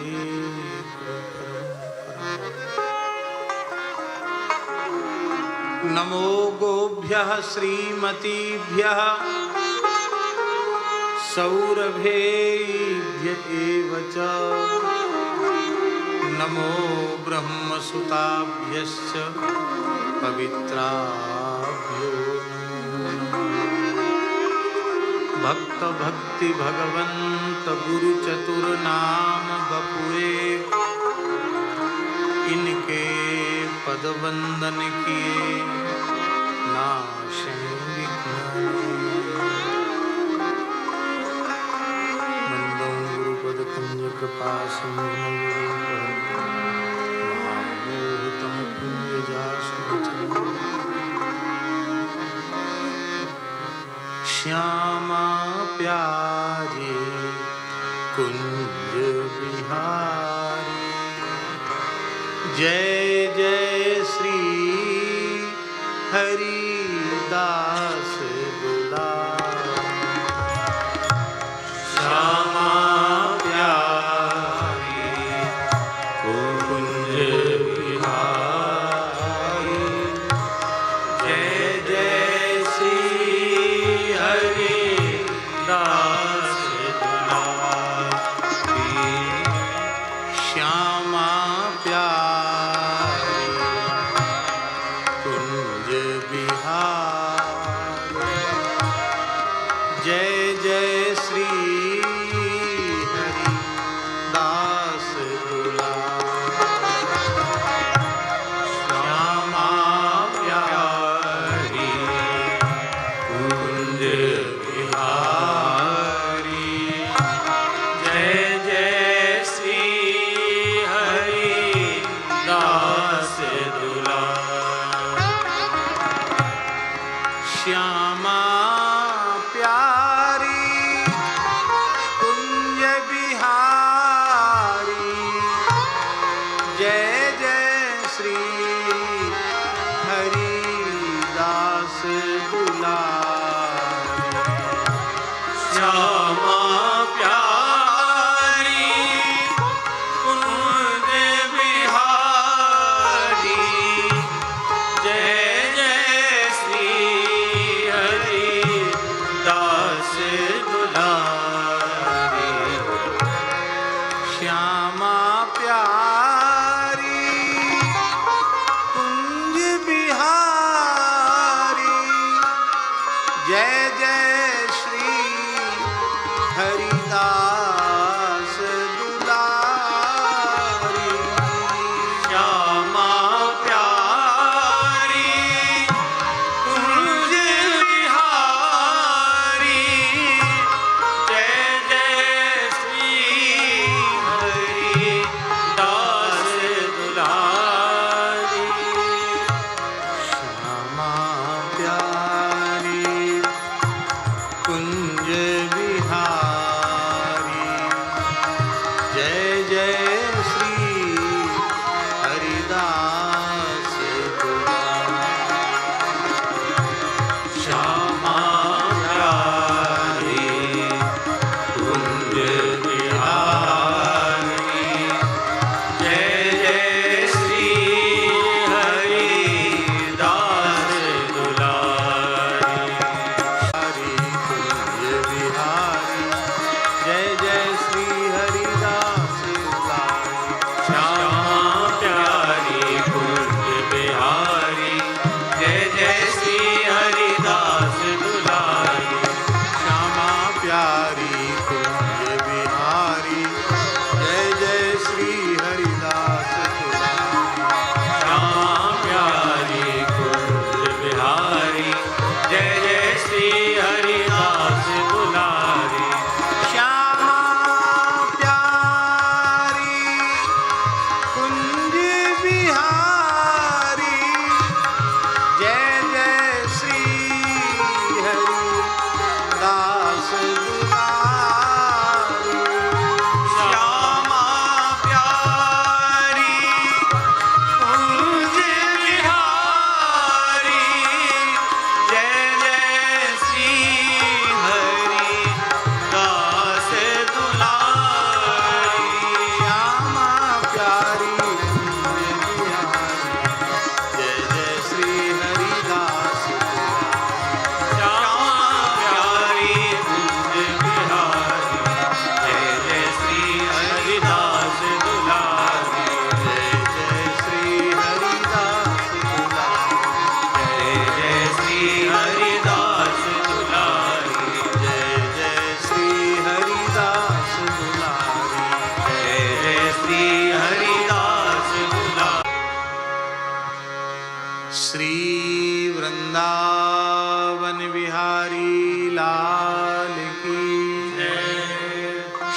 नमो गोभ्यः श्रीमतीभ्यः सौरभेभ्य एव च नमो ब्रह्मसुताभ्यश्च पवित्राभ्यो भक्त भक्ति भगवंत गुरु चतुर नाम बपुए इनके पद वंदन किए नाशं मंदं गुरुपद कुंज कृपा महामोहतम कुंज जासुचन श्यामा प्यारे कुंज बिहारी जय जय श्री हरिदास दुलार श्यामा प्यारे कुंज बिहारी जय जय श्री हरिदास दुलारी श्यामा प्यारे जय जय श्री हरिदास दुलारे श्यामा प्यारी कुंज बिहारी जय जय श्री हरिदास दुलारी श्यामा प्यारी कुंज बिहारी जय जय श्री हरिदास दुलारी श्यामा प्यारी कुंज बिहारी जय जय श्री हरिदास दुलारी श्यामा प्यारी कुंज बिहारी जय जय श्री हरिदास दुलारी श्यामा प्यारी कुंज बिहारी जय जय श्री हरिदास दुलारी हरि कुंज बिहारी जय जय श्री हरिदास दुलारी श्यामा प्यारी कुंज बिहारी जय जय श्री हरिदास दुलारी श्यामा प्यारी कुंज बिहारी जय जय श्री हरिदास दुलारी श्यामा प्यारी कुंज बिहारी जय जय श्री हरिदास दुलारी श्यामा प्यारी कुंज बिहारी जय जय श्री हरिदास दुलारी श्यामा प्यारी कुंज बिहारी जय जय श्री हरिदास दुलारी श्यामा प्यारी कुंज बिहारी जय जय श्री हरिदास दुलारी श्यामा प्यारी कुंज बिहारी जय जय श्री हरिदास दुलारी जय जय श्री हरिदास दुलारी जय जय श्री हरिदास दुलारी जय जय श्री हरिदास दुलारी जय जय श्री हरिदास दुलारी श्री वृंदावन बिहारी लाल की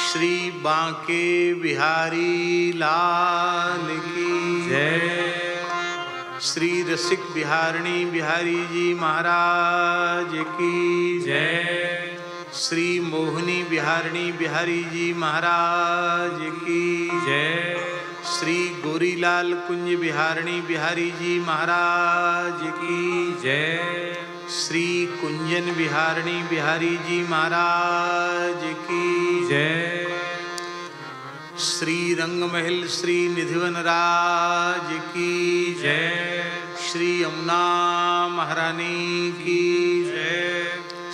श्री बांके बिहारी लाल की श्री रसिक बिहारणी बिहारी जी महाराज की श्री मोहनी बिहारणी बिहारी जी महाराज की श्री गोरीलाल कुंज बिहारणी बिहारी जी महाराज की श्री कुंजन बिहारणी बिहारी जी महाराज की श्री रंगमहल श्री निधिवन राज की श्री यमुना महारानी की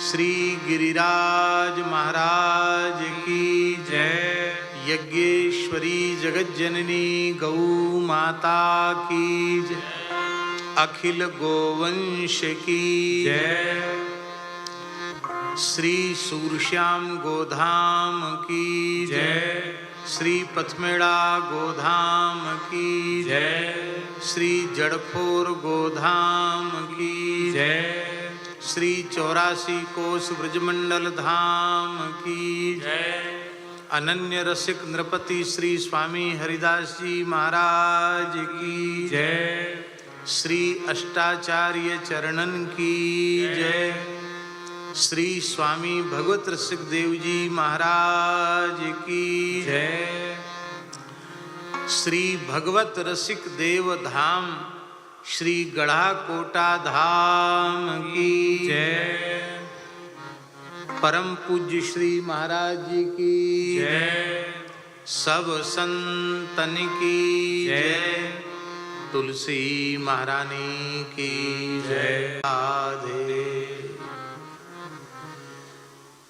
श्री गिरिराज महाराज की यज्ञेश्वरी जगज्जननी गौ माता की अखिल गोवंश की श्री सूरश्याम गोधाम की श्री पथमेड़ा गोधाम की श्री जड़खोर गोधाम की श्री 84 कोस ब्रजमंडल धाम की अनन्य रसिक नृपति श्री स्वामी हरिदास जी महाराज की श्री अष्टाचार्य चरणन की जय। श्री स्वामी भगवत रसिक देव जी महाराज की जय। श्री भगवत रसिक देव धाम श्री गढ़ा कोटा धाम की जय। परम पूज्य श्री महाराज जी की जय। सब संतन की जय। तुलसी महारानी की जय। राधे।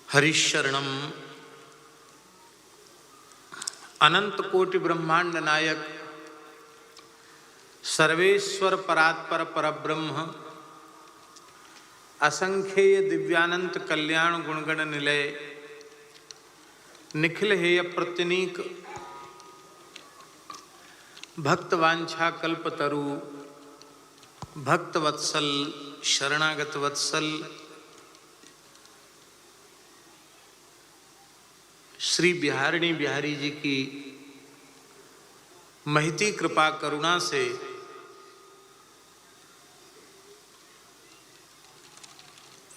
हरिशरणम अनंत कोटि ब्रह्मांड नायक सर्वेश्वर परात्पर परब्रह्म असंख्येय दिव्यानंत कल्याण गुणगण निलय निखिल हेय प्रत्यनीक भक्तवांछा कल्पतरु भक्तवत्सल शरणागत वत्सल श्री बिहारिणी बिहारी जी की महती कृपा करुणा से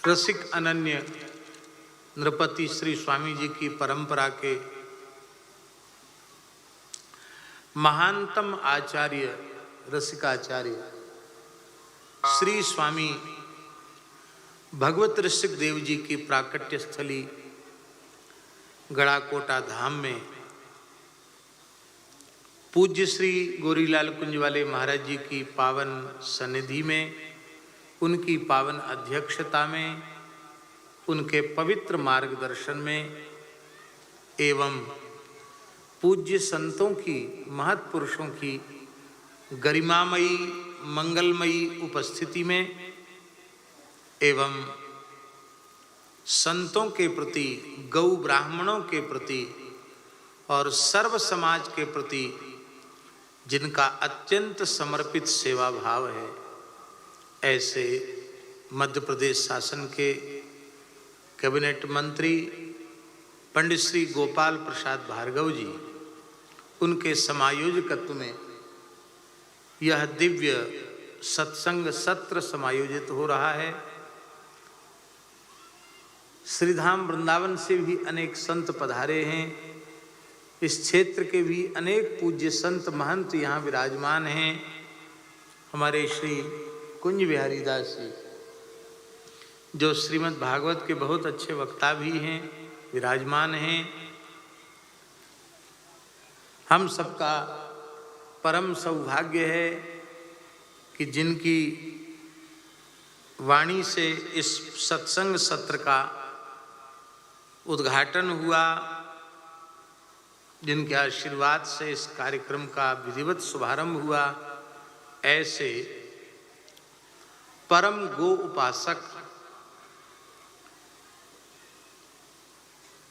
रसिक अनन्य नृपति श्री स्वामी जी की परंपरा के महानतम आचार्य रसिकाचार्य श्री स्वामी भगवत ऋषिक देव जी की प्राकट्य स्थली गढ़ाकोटा धाम में पूज्य श्री गोरीलाल कुंज वाले महाराज जी की पावन सन्निधि में उनकी पावन अध्यक्षता में उनके पवित्र मार्गदर्शन में एवं पूज्य संतों की महत्पुरुषों की गरिमामयी मंगलमयी उपस्थिति में एवं संतों के प्रति गौ ब्राह्मणों के प्रति और सर्व समाज के प्रति जिनका अत्यंत समर्पित सेवा भाव है, ऐसे मध्य प्रदेश शासन के कैबिनेट मंत्री पंडित श्री गोपाल प्रसाद भार्गव जी, उनके समायोजकत्व में यह दिव्य सत्संग सत्र समायोजित हो रहा है। श्रीधाम वृंदावन से भी अनेक संत पधारे हैं। इस क्षेत्र के भी अनेक पूज्य संत महंत यहाँ विराजमान हैं। हमारे श्री कुंज बिहारी दास जी जो श्रीमद् भागवत के बहुत अच्छे वक्ता भी हैं, विराजमान हैं। हम सबका परम सौभाग्य है कि जिनकी वाणी से इस सत्संग सत्र का उद्घाटन हुआ, जिनके आशीर्वाद से इस कार्यक्रम का विधिवत शुभारंभ हुआ, ऐसे परम गो उपासक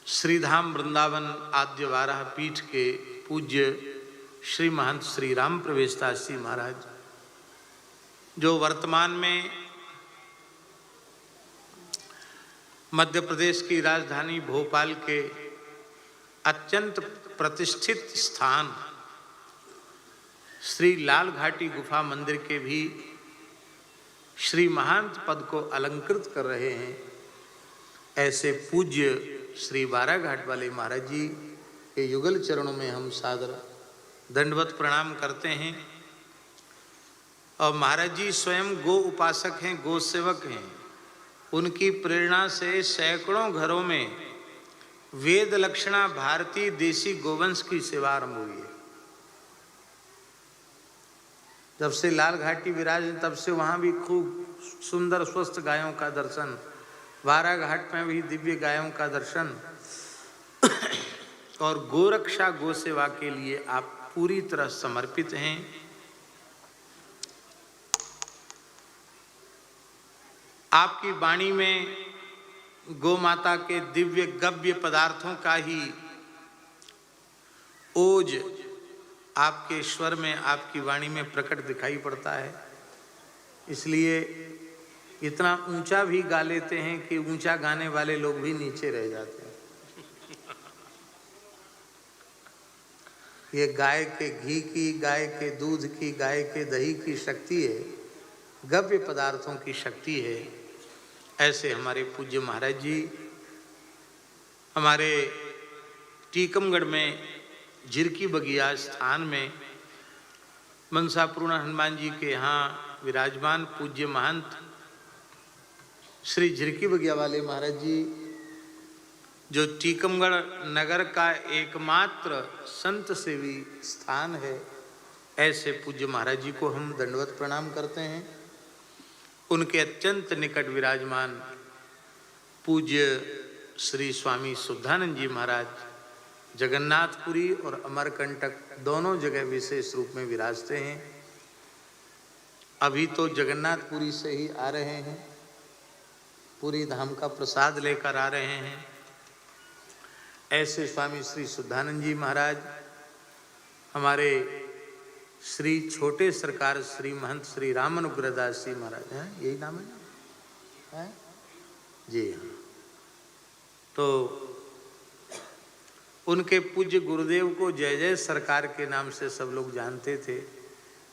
श्रीधाम वृंदावन आद्य वाराह पीठ के पूज्य श्री महंत श्री राम प्रवेश दास जी महाराज, जो वर्तमान में मध्य प्रदेश की राजधानी भोपाल के अत्यंत प्रतिष्ठित स्थान श्री लाल घाटी गुफा मंदिर के भी श्री महंत पद को अलंकृत कर रहे हैं। ऐसे पूज्य श्री बाराघाट वाले महाराज जी के युगल चरणों में हम सादर दंडवत प्रणाम करते हैं। और महाराज जी स्वयं गो उपासक हैं, गो सेवक हैं। उनकी प्रेरणा से सैकड़ों घरों में वेद लक्षणा भारतीय देसी गोवंश की सेवा आरंभ हुई है। जब से लाल घाटी विराज तब से वहाँ भी खूब सुंदर स्वस्थ गायों का दर्शन, वारा घाट में भी दिव्य गायों का दर्शन और गोरक्षा गो सेवा के लिए आप पूरी तरह समर्पित हैं। आपकी वाणी में गौ माता के दिव्य गव्य पदार्थों का ही ओज आपके स्वर में, आपकी वाणी में प्रकट दिखाई पड़ता है। इसलिए इतना ऊंचा भी गा लेते हैं कि ऊंचा गाने वाले लोग भी नीचे रह जाते हैं। ये गाय के घी की, गाय के दूध की, गाय के दही की शक्ति है, गव्य पदार्थों की शक्ति है। ऐसे हमारे पूज्य महाराज जी हमारे टीकमगढ़ में झिरकी बगिया स्थान में मनसापूर्ण हनुमान जी के यहाँ विराजमान पूज्य महंत श्री झिरकी बगिया वाले महाराज जी, जो टीकमगढ़ नगर का एकमात्र संत सेवी स्थान है, ऐसे पूज्य महाराज जी को हम दंडवत प्रणाम करते हैं। उनके अत्यंत निकट विराजमान पूज्य श्री स्वामी शुद्धानंद जी महाराज जगन्नाथपुरी और अमरकंटक दोनों जगह विशेष रूप में विराजते हैं। अभी तो जगन्नाथपुरी से ही आ रहे हैं, पूरी धाम का प्रसाद लेकर आ रहे हैं। ऐसे स्वामी श्री शुद्धानंद जी महाराज हमारे श्री छोटे सरकार श्री महंत श्री राम अनुग्रहदास जी महाराज हैं, यही नाम है ना? है? जी हाँ। तो उनके पूज्य गुरुदेव को जय जय सरकार के नाम से सब लोग जानते थे,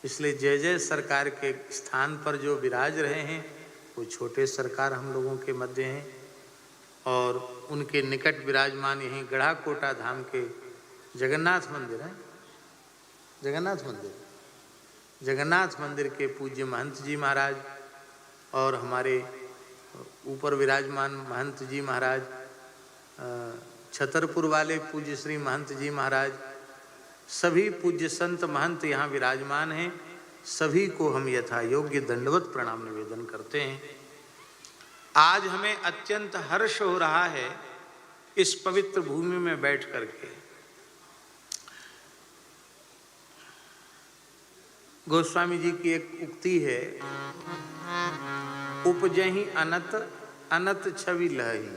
इसलिए जय जय सरकार के स्थान पर जो विराज रहे हैं वो छोटे सरकार हम लोगों के मध्य हैं। और उनके निकट विराजमान यहीं गढ़ाकोटा धाम के जगन्नाथ मंदिर है, जगन्नाथ मंदिर के पूज्य महंत जी महाराज और हमारे ऊपर विराजमान महंत जी महाराज, छतरपुर वाले पूज्य श्री महंत जी महाराज, सभी पूज्य संत महंत यहाँ विराजमान हैं। सभी को हम यथा योग्य दंडवत प्रणाम निवेदन करते हैं। आज हमें अत्यंत हर्ष हो रहा है इस पवित्र भूमि में बैठ करके। गोस्वामी जी की एक उक्ति है, उपजहि अनत अनत छवि लही।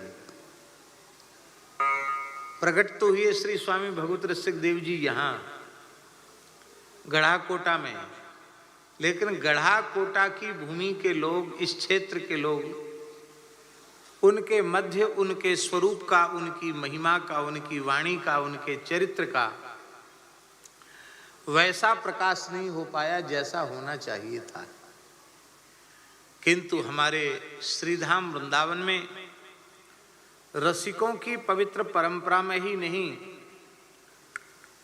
प्रकट तो हुए श्री स्वामी भगवत रसिक देव जी यहाँ गढ़ाकोटा में, लेकिन गढ़ाकोटा की भूमि के लोग, इस क्षेत्र के लोग, उनके मध्य उनके स्वरूप का, उनकी महिमा का, उनकी वाणी का, उनके चरित्र का वैसा प्रकाश नहीं हो पाया जैसा होना चाहिए था। किंतु हमारे श्रीधाम वृंदावन में रसिकों की पवित्र परंपरा में ही नहीं,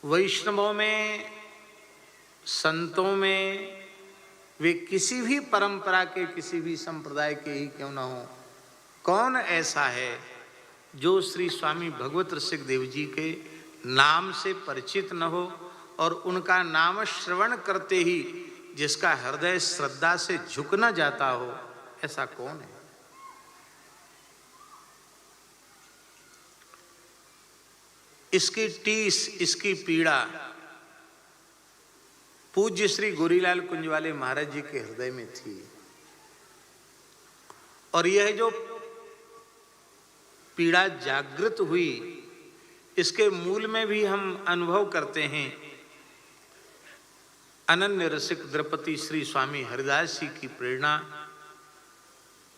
वैष्णवों में, संतों में, वे किसी भी परंपरा के, किसी भी संप्रदाय के ही क्यों न हो, कौन ऐसा है जो श्री स्वामी भगवत रसिक देव जी के नाम से परिचित न हो और उनका नाम श्रवण करते ही जिसका हृदय श्रद्धा से झुक न जाता हो, ऐसा कौन है? इसकी टीस, इसकी पीड़ा पूज्य श्री गोरीलाल कुंजवाले महाराज जी के हृदय में थी। और यह जो पीड़ा जागृत हुई, इसके मूल में भी हम अनुभव करते हैं अनन्य रसिक द्रौपदी श्री स्वामी हरिदास जी की प्रेरणा,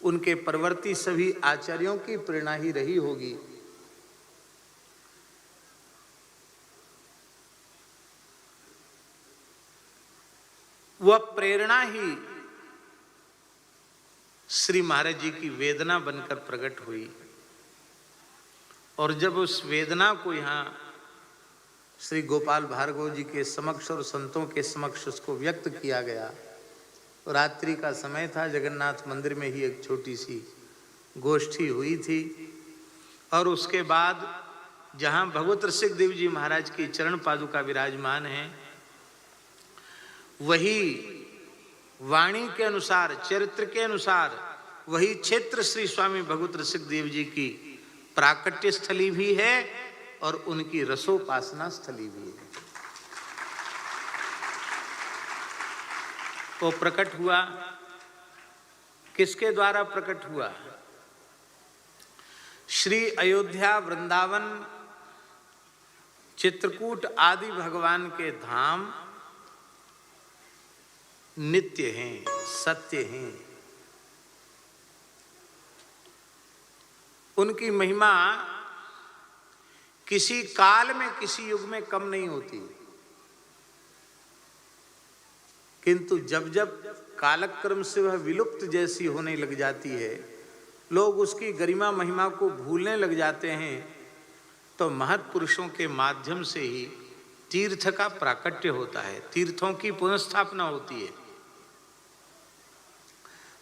उनके परवर्ती सभी आचार्यों की प्रेरणा ही रही होगी। वह प्रेरणा ही श्री महाराज जी की वेदना बनकर प्रकट हुई। और जब उस वेदना को यहाँ श्री गोपाल भार्गव जी के समक्ष और संतों के समक्ष उसको व्यक्त किया गया, रात्रि का समय था, जगन्नाथ मंदिर में ही एक छोटी सी गोष्ठी हुई थी। और उसके बाद जहाँ भगवत रसिक देव जी महाराज की चरण पादुका विराजमान है, वही वाणी के अनुसार, चरित्र के अनुसार वही क्षेत्र श्री स्वामी भगवत रसिक देव जी की प्राकट्य स्थली भी है और उनकी रसोपासना स्थली भी है। वो प्रकट हुआ, किसके द्वारा प्रकट हुआ? श्री अयोध्या, वृंदावन, चित्रकूट आदि भगवान के धाम नित्य हैं, सत्य हैं। उनकी महिमा किसी काल में, किसी युग में कम नहीं होती। किंतु जब जब कालक्रम से वह विलुप्त जैसी होने लग जाती है, लोग उसकी गरिमा महिमा को भूलने लग जाते हैं, तो महत्पुरुषों के माध्यम से ही तीर्थ का प्राकट्य होता है, तीर्थों की पुनर्स्थापना होती है।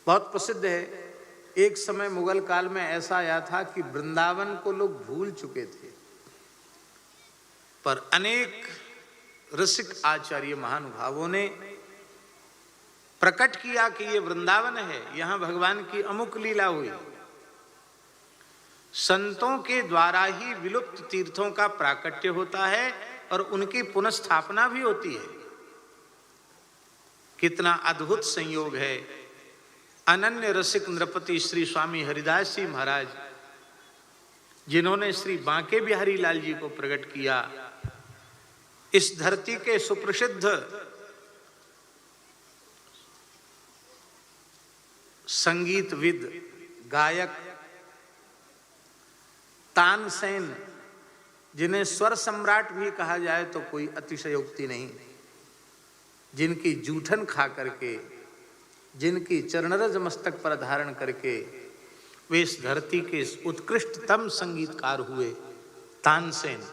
बहुत प्रसिद्ध है, एक समय मुगल काल में ऐसा आया था कि वृंदावन को लोग भूल चुके थे, पर अनेक रसिक आचार्य महानुभावों ने प्रकट किया कि ये वृंदावन है, यहां भगवान की अमुक लीला हुई। संतों के द्वारा ही विलुप्त तीर्थों का प्राकट्य होता है और उनकी पुनर्स्थापना भी होती है। कितना अद्भुत संयोग है। अनन्य रसिक नृपति श्री स्वामी हरिदास जी महाराज, जिन्होंने श्री बांके बिहारी लाल जी को प्रकट किया, इस धरती के सुप्रसिद्ध संगीतविद गायक तानसेन, जिन्हें स्वर सम्राट भी कहा जाए तो कोई अतिशयोक्ति नहीं, जिनकी जूठन खा करके, जिनकी चरणरज मस्तक पर धारण करके वे इस धरती के उत्कृष्टतम संगीतकार हुए, तानसेन,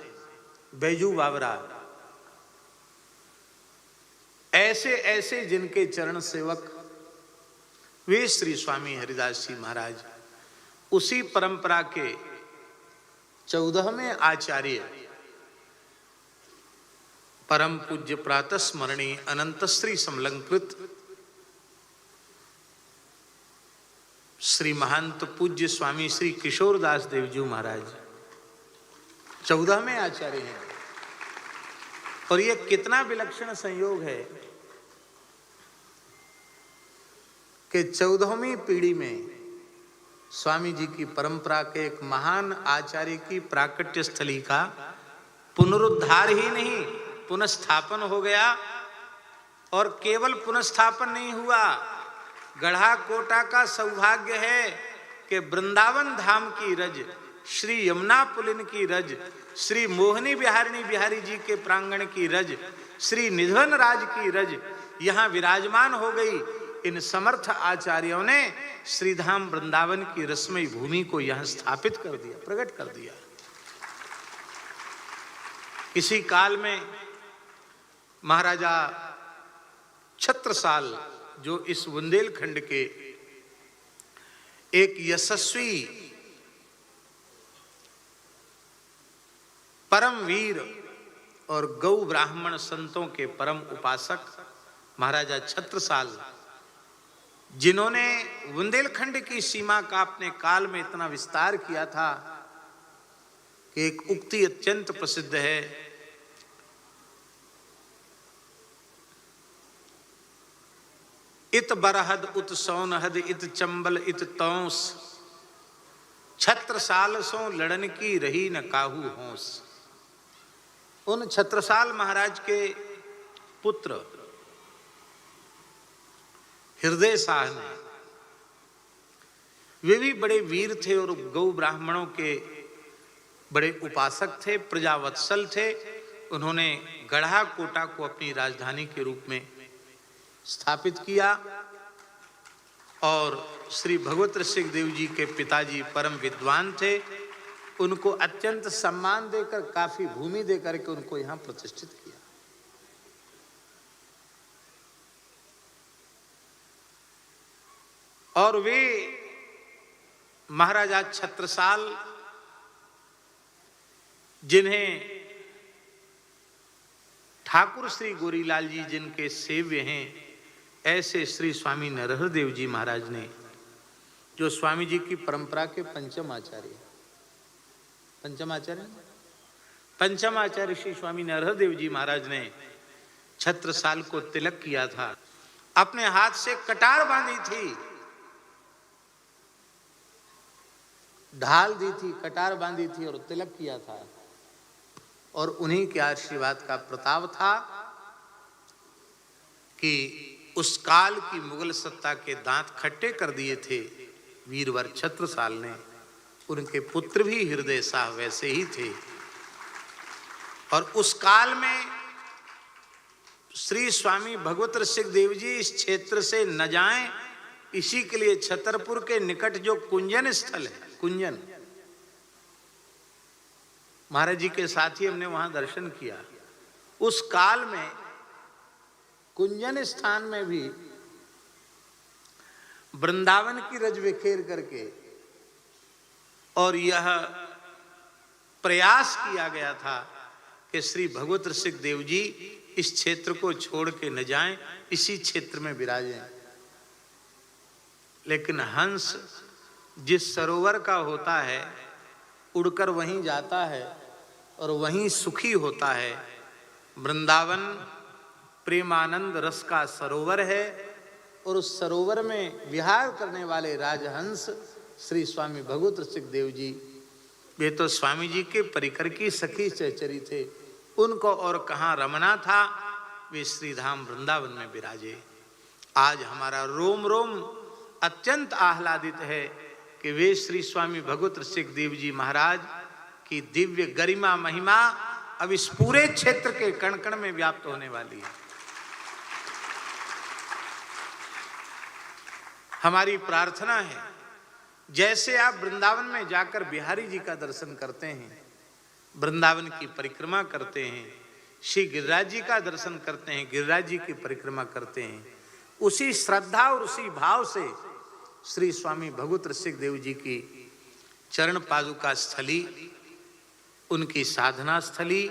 बैजू बावरा, ऐसे ऐसे जिनके चरण सेवक वे श्री स्वामी हरिदास जी महाराज, उसी परंपरा के 14वें आचार्य परम पूज्य प्रातः स्मरणीय अनंत श्री समलंकृत श्री महंत पूज्य स्वामी श्री किशोरदास देवजी महाराज 14वें आचार्य हैं। और यह कितना विलक्षण संयोग है कि 14वीं पीढ़ी में स्वामी जी की परंपरा के एक महान आचार्य की प्राकट्य स्थली का पुनरुद्धार ही नहीं, पुनर्स्थापन हो गया। और केवल पुनर्स्थापन नहीं हुआ, गढ़ा कोटा का सौभाग्य है कि वृंदावन धाम की रज, श्री यमुना पुलिन की रज, श्री मोहनी बिहारिणी बिहारी जी के प्रांगण की रज, श्री निधन राज की रज यहां विराजमान हो गई। इन समर्थ आचार्यों ने श्रीधाम वृंदावन की रसमयी भूमि को यहां स्थापित कर दिया, प्रकट कर दिया। इसी काल में महाराजा छत्रसाल, जो इस बुंदेलखंड के एक यशस्वी परम वीर और गौ ब्राह्मण संतों के परम उपासक महाराजा छत्रसाल, जिन्होंने बुंदेलखंड की सीमा का अपने काल में इतना विस्तार किया था कि एक उक्ति अत्यंत प्रसिद्ध है, इत बरहद उत सौनहद इत चंबल इत तौस, छत्रसाल सो लड़न की रही न काहू होस। उन छत्रसाल महाराज के पुत्र हृदय शाह ने, वे भी बड़े वीर थे और गौ ब्राह्मणों के बड़े उपासक थे, प्रजावत्सल थे। उन्होंने गढ़ा कोटा को अपनी राजधानी के रूप में स्थापित किया और श्री भगवत ऋषिक देव जी के पिताजी परम विद्वान थे, उनको अत्यंत सम्मान देकर, काफी भूमि देकर के उनको यहां प्रतिष्ठित किया। और वे महाराजा छत्रसाल, जिन्हें ठाकुर श्री गोरीलाल जी जिनके सेव्य हैं, ऐसे श्री स्वामी नरहर देव जी महाराज ने, जो स्वामी जी की परंपरा के पंचम आचार्य श्री स्वामी नरहर देव जी महाराज ने छत्रसाल को तिलक किया था। अपने हाथ से कटार बांधी थी, ढाल दी थी, कटार बांधी थी और तिलक किया था। और उन्हीं के आशीर्वाद का प्रताप था कि उस काल की मुगल सत्ता के दांत खट्टे कर दिए थे वीरवर छत्रसाल ने। उनके पुत्र भी हृदय शाह वैसे ही थे। और उस काल में श्री स्वामी भगवत ऋषिक देव जी इस क्षेत्र से न जाएं, इसी के लिए छतरपुर के निकट जो कुंजन स्थल है, कुंजन, महाराज जी के साथ ही हमने वहां दर्शन किया। उस काल में कुंजन स्थान में भी वृंदावन की रज बिखेर करके और यह प्रयास किया गया था कि श्री भगवत ऋषिक देव जी इस क्षेत्र को छोड़ के न जाएं, इसी क्षेत्र में विराजें। लेकिन हंस जिस सरोवर का होता है उड़कर वहीं जाता है और वहीं सुखी होता है। वृंदावन प्रेमानंद रस का सरोवर है और उस सरोवर में विहार करने वाले राजहंस श्री स्वामी भगवत ऋषिक देव जी, वे तो स्वामी जी के परिकर की सखी सहचरी थे, उनको और कहाँ रमना था, वे श्रीधाम वृंदावन में विराजे। आज हमारा रोम रोम अत्यंत आह्लादित है कि वे श्री स्वामी भगवत ऋषिक देव जी महाराज की दिव्य गरिमा महिमा अब इस पूरे क्षेत्र के कण कण में व्याप्त होने वाली है। हमारी प्रार्थना है, जैसे आप वृंदावन में जाकर बिहारी जी का दर्शन करते हैं, वृंदावन की परिक्रमा करते हैं, श्री गिरिराज जी का दर्शन करते हैं, गिरिराज जी की परिक्रमा करते हैं, उसी श्रद्धा और उसी भाव से श्री स्वामी भगवत ऋषिक देव जी की चरण पादुका स्थली, उनकी साधना स्थली,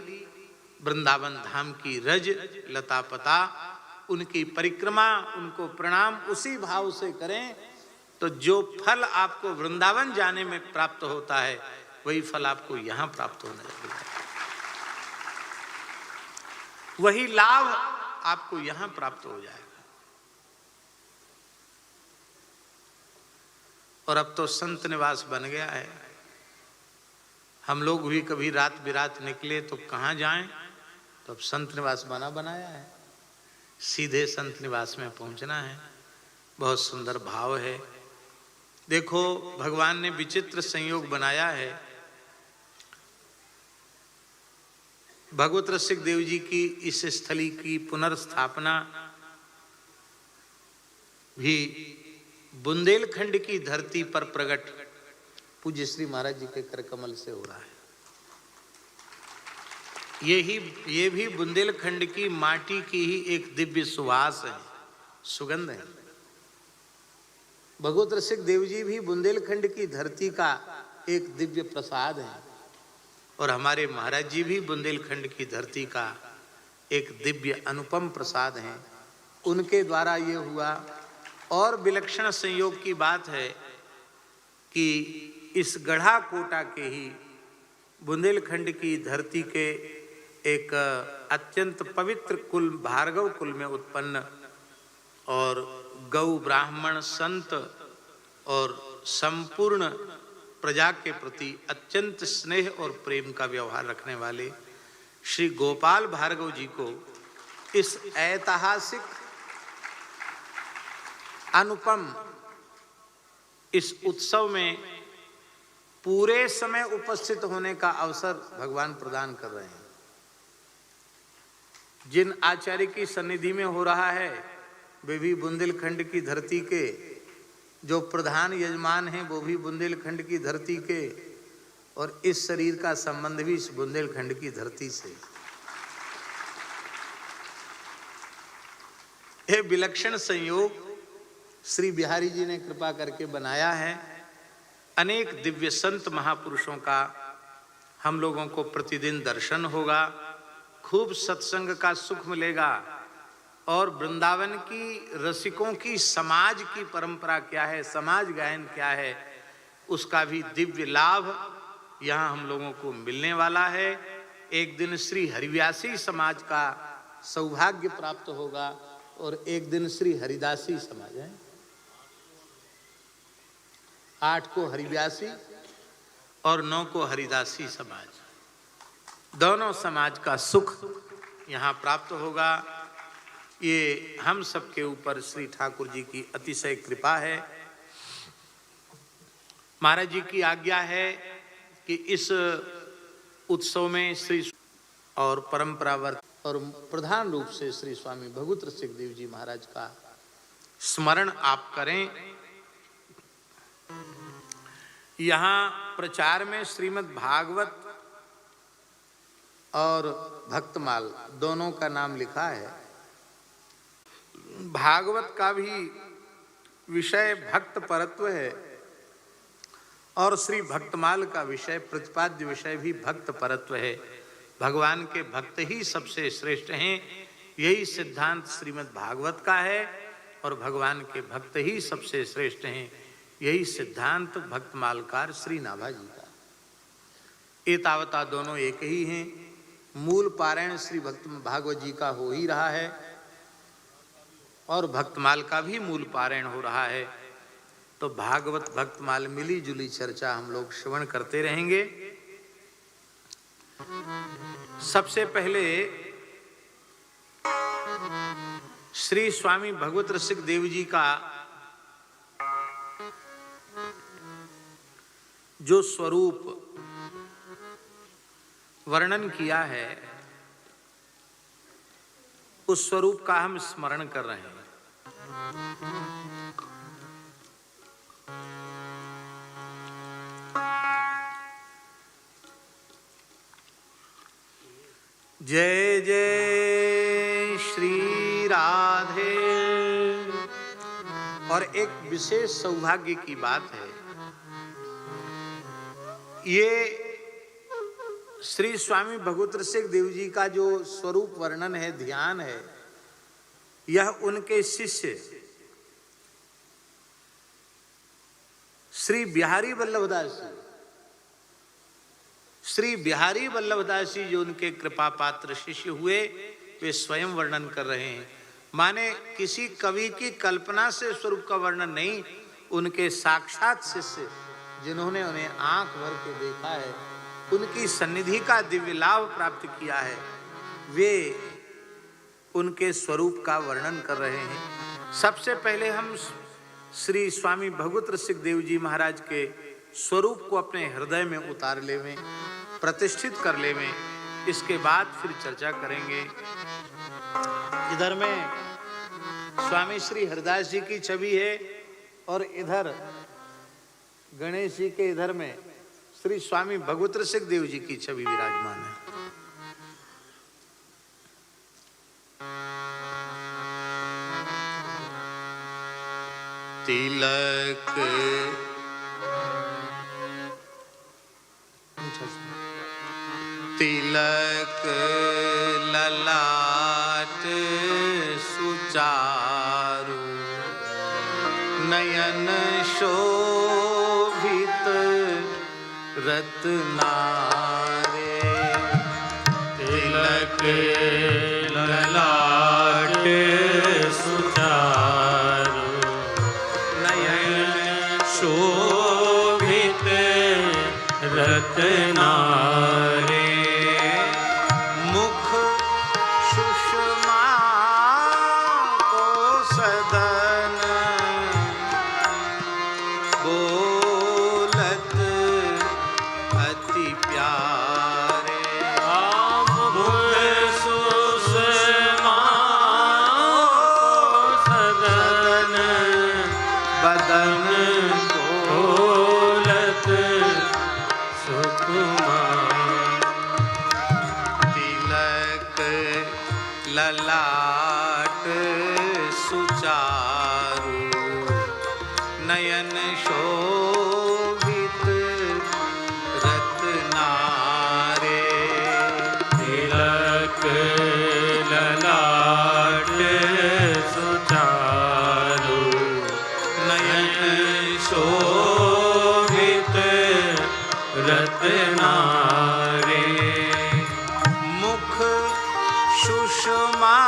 वृंदावन धाम की रज लता पता, उनकी परिक्रमा, उनको प्रणाम उसी भाव से करें तो जो फल आपको वृंदावन जाने में प्राप्त होता है वही फल आपको यहां प्राप्त होने लगेगा, वही लाभ आपको यहां प्राप्त हो जाएगा। और अब तो संत निवास बन गया है। हम लोग भी कभी रात बिरात निकले तो कहाँ जाएं, तो अब संत निवास बनाया है, सीधे संत निवास में पहुंचना है। बहुत सुंदर भाव है। देखो भगवान ने विचित्र संयोग बनाया है। भगवत ऋषिक देव जी की इस स्थली की पुनर्स्थापना भी बुंदेलखंड की धरती पर प्रकट पूज्य श्री महाराज जी के कर कमल से हो रहा है। ये भी बुंदेलखंड की माटी की ही एक दिव्य सुवास है, सुगंध है। भगवत ऋषिक देव जी भी बुंदेलखंड की धरती का एक दिव्य प्रसाद है और हमारे महाराज जी भी बुंदेलखंड की धरती का एक दिव्य अनुपम प्रसाद है। उनके द्वारा ये हुआ। और विलक्षण संयोग की बात है कि इस गढ़ा कोटा के ही बुंदेलखंड की धरती के एक अत्यंत पवित्र कुल भार्गव कुल में उत्पन्न और गौ ब्राह्मण संत और संपूर्ण प्रजा के प्रति अत्यंत स्नेह और प्रेम का व्यवहार रखने वाले श्री गोपाल भार्गव जी को इस ऐतिहासिक अनुपम इस उत्सव में पूरे समय उपस्थित होने का अवसर भगवान प्रदान कर रहे हैं। जिन आचार्य की सन्निधि में हो रहा है वे भी बुंदेलखंड की धरती के, जो प्रधान यजमान हैं वो भी बुंदेलखंड की धरती के, और इस शरीर का संबंध भी इस बुंदेलखंड की धरती से। यह विलक्षण संयोग श्री बिहारी जी ने कृपा करके बनाया है। अनेक दिव्य संत महापुरुषों का हम लोगों को प्रतिदिन दर्शन होगा, खूब सत्संग का सुख मिलेगा और वृंदावन की रसिकों की समाज की परंपरा क्या है, समाज गायन क्या है, उसका भी दिव्य लाभ यहाँ हम लोगों को मिलने वाला है। एक दिन श्री हरिव्यासी समाज का सौभाग्य प्राप्त होगा और एक दिन श्री हरिदासी समाज है। 8 को हरिव्यासी और 9 को हरिदासी समाज, दोनों समाज का सुख यहाँ प्राप्त होगा। ये हम सबके ऊपर श्री ठाकुर जी की अतिशय कृपा है। महाराज जी की आज्ञा है कि इस उत्सव में श्री और परंपरावर्त और प्रधान रूप से श्री स्वामी भगवत ऋषिक देव जी महाराज का स्मरण आप करें। यहाँ प्रचार में श्रीमद् भागवत और भक्तमाल दोनों का नाम लिखा है। भागवत का भी विषय भक्त परत्व है और श्री भक्तमाल का विषय, प्रतिपाद्य विषय भी भक्त परत्व है। भगवान के भक्त ही सबसे श्रेष्ठ हैं, यही सिद्धांत श्रीमद् भागवत का है और भगवान के भक्त ही सबसे श्रेष्ठ हैं, यही सिद्धांत भक्तमालकार श्री नाभा जी का। एतावता दोनों एक ही हैं। मूल पारायण श्री भक्त भागवत जी का हो ही रहा है और भक्तमाल का भी मूल पारायण हो रहा है। तो भागवत भक्तमाल मिली जुली चर्चा हम लोग श्रवण करते रहेंगे। सबसे पहले श्री स्वामी भगवत रसिक देव जी का जो स्वरूप वर्णन किया है, उस स्वरूप का हम स्मरण कर रहे हैं। जय जय श्री राधे। और एक विशेष सौभाग्य की बात है, ये श्री स्वामी भगवत रसिक देव जी का जो स्वरूप वर्णन है, ध्यान है, यह उनके शिष्य श्री बिहारी वल्लभदास जी, श्री बिहारी वल्लभदास जी जो उनके कृपा पात्र शिष्य हुए, वे स्वयं वर्णन कर रहे हैं। माने किसी कवि की कल्पना से स्वरूप का वर्णन नहीं, उनके साक्षात शिष्य जिन्होंने उन्हें आंख भर के देखा है, उनकी सन्निधि का दिव्य लाभ प्राप्त किया है, वे उनके स्वरूप का वर्णन कर रहे हैं। सबसे पहले हम श्री स्वामी भगवत रसिक देव जी महाराज के स्वरूप को अपने हृदय में उतार लेवें, प्रतिष्ठित कर लेवें, इसके बाद फिर चर्चा करेंगे। इधर में स्वामी श्री हरदास जी की छवि है और इधर गणेश जी के इधर में श्री स्वामी भगवत रसिक देव जी की छवि विराजमान है। तिलक तिलक ललाट सुचारु, नयन शोभित रत्नारे। तिलक ललाट सुचारु, नयन शोभित रत्नारे। मुख सुषमा को सदन बोलत अति प्यारे। मुख सुषमा सदन बदन बोलत सुकुमार। तिलक ललाट सुचारु, नयन शोभित रत्नारे। तिलक ललाट सुचारु, नयन शोभित रत्नारे। मुख सुषमा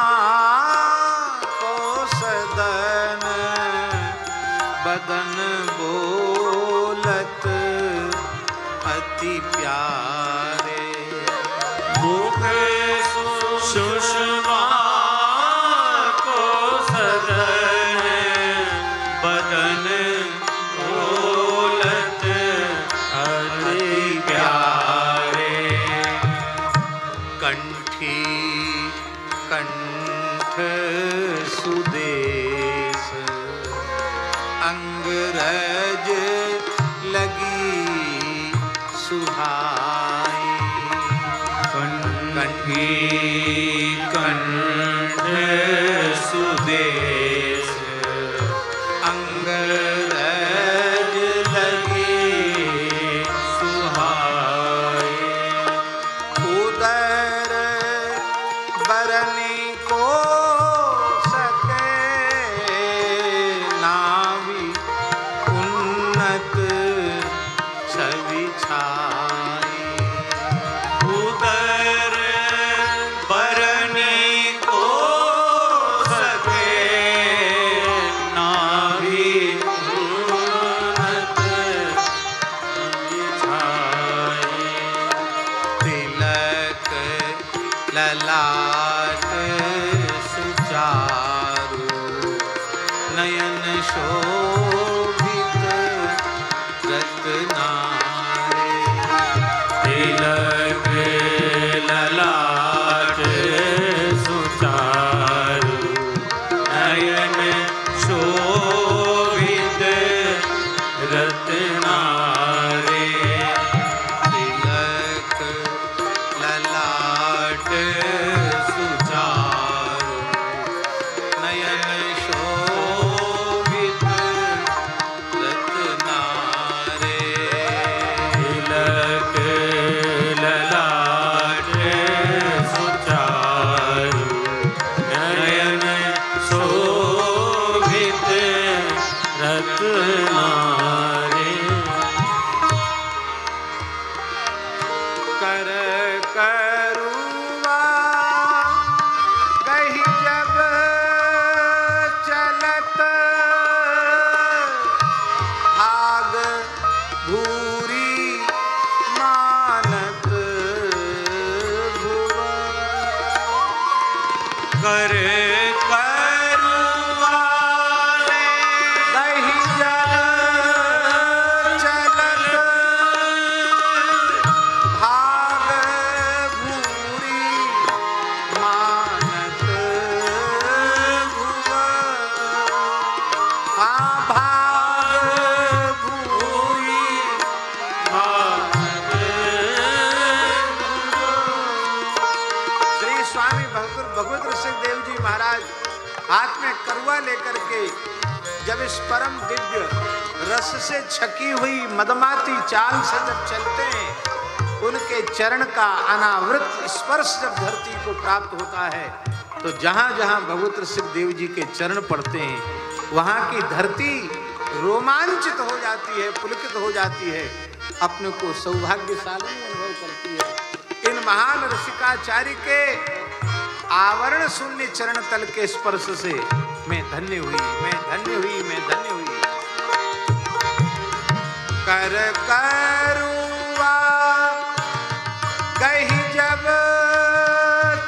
को सदन बदन बोलत अति प्यारे। मुख सुषमा को सदन बदन बोलत अति प्यारे। कंठी कंठ सुदेश, अंगरज लगी सुहाई। देश अंगरज लगी सुहाए। उदर बरनी को सके नावी उन्नत छवि छाई। उदर बरनी को सके नावी उन्नत छवि छाई। तिलक ललाट सुचारु नयन शोभित रत्नारे। तिलक ललाट सुचारु नयन शोभित रत्नारे। तिलक ललाट सुचारु नयन शोभित रत्नारे। तिलक ललाट सुचारु नयन शोभित रत्नारे। कर करुआ कही जब चलत भाग भूरी मानत भुवन। कर करुआ कही जब चलत भाग भूरी मानत भुवन। भाग भूरी मानत भुवन। श्री स्वामी भगवत ऋषि देव जी महाराज हाथ में करुआ लेकर के जब इस परम दिव्य रस से छकी हुई मदमाती चाल से जब चलते हैं, उनके चरण का अनावृत स्पर्श जब धरती को प्राप्त होता है, तो जहां जहां भगवत ऋषि देव जी के चरण पड़ते हैं, वहां की धरती रोमांचित हो जाती है, पुलकित हो जाती है, अपने को सौभाग्यशाली अनुभव करती है। इन महान रसिकाचार्य के आवरण शून्य चरण तल के स्पर्श से मैं धन्य हुई, मैं धन्य हुई, मैं धन्य हुई। कर करुआ कही जब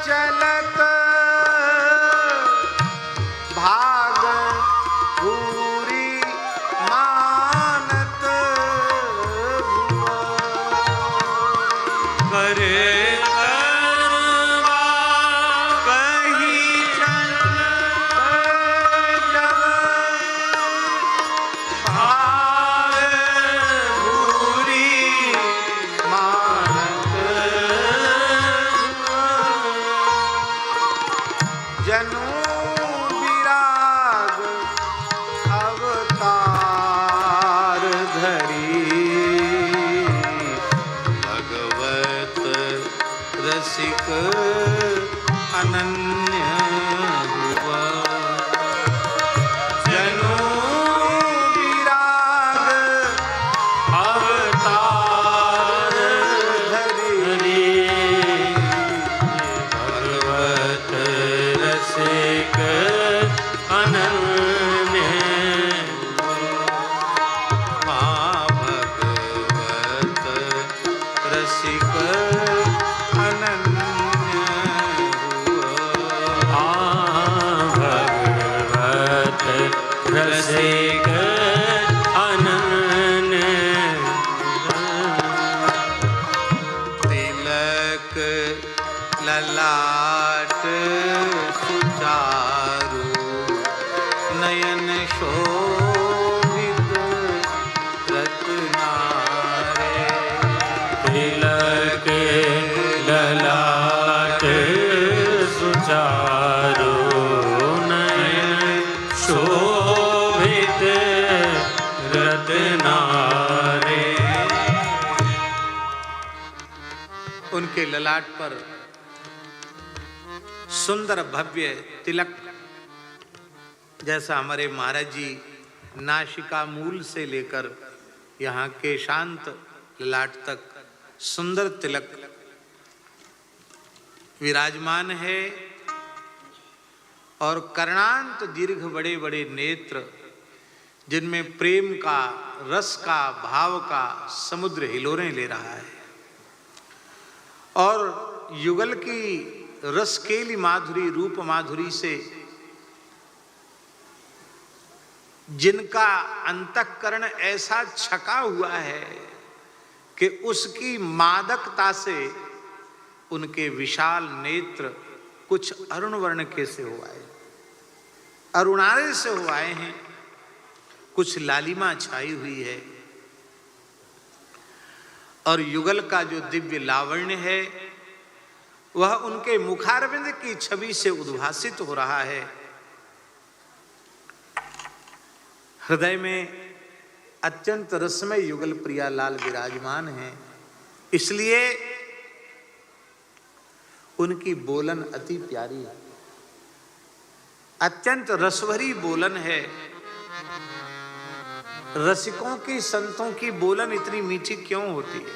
चलत भाग भूरी मानत भुवन। करे रसिक अनन्य हुआ। जनु विराग अवतार धरी भगवत रसिक अनन्य। हाँ भगवत रसिक अनन्य हुआ। भगवत रसिक अनन्य। तिलक ललाट सुचारु नयन शोभित रत्नारे। तिलक ललाट सुचारु नयन उनके ललाट पर सुंदर भव्य तिलक, जैसा हमारे महाराज जी नासिका मूल से लेकर यहाँ के शांत ललाट तक सुंदर तिलक विराजमान है, और कर्णांत दीर्घ बड़े बड़े नेत्र जिनमें प्रेम का, रस का, भाव का समुद्र हिलोरें ले रहा है, और युगल की रसकेली माधुरी, रूप माधुरी से जिनका अंतःकरण ऐसा छका हुआ है कि उसकी मादकता से उनके विशाल नेत्र कुछ अरुण वर्ण के से हो आए, अरुणारे से हो आए हैं, कुछ लालिमा छाई हुई है, और युगल का जो दिव्य लावण्य है वह उनके मुखारविंद की छवि से उद्भासित हो रहा है। हृदय में अत्यंत रसमय युगल प्रियालाल विराजमान हैं, इसलिए उनकी बोलन अति प्यारी है, अत्यंत रसभरी बोलन है। रसिकों की, संतों की बोलन इतनी मीठी क्यों होती है?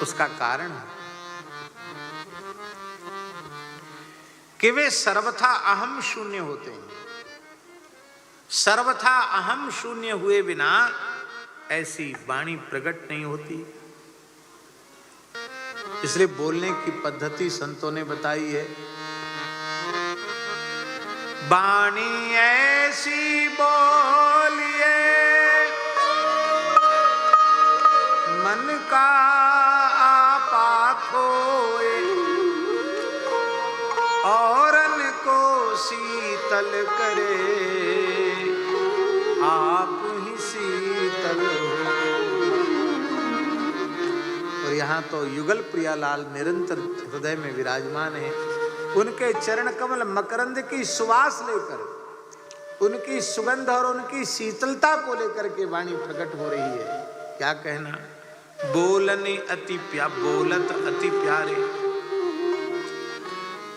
उसका कारण है कि वे सर्वथा अहम शून्य होते हैं। सर्वथा अहम शून्य हुए बिना ऐसी वाणी प्रकट नहीं होती। इसलिए बोलने की पद्धति संतों ने बताई है, वाणी ऐसी बोलिए मन का आपा खोए, औरन को शीतल करे आप ही शीतल हो। और यहाँ तो युगल प्रियालाल निरंतर हृदय में विराजमान है। उनके चरण कमल मकरंद की सुवास लेकर, उनकी सुगंध और उनकी शीतलता को लेकर के वाणी प्रकट हो रही है। क्या कहना, बोलने अति बोलत अति प्यारे।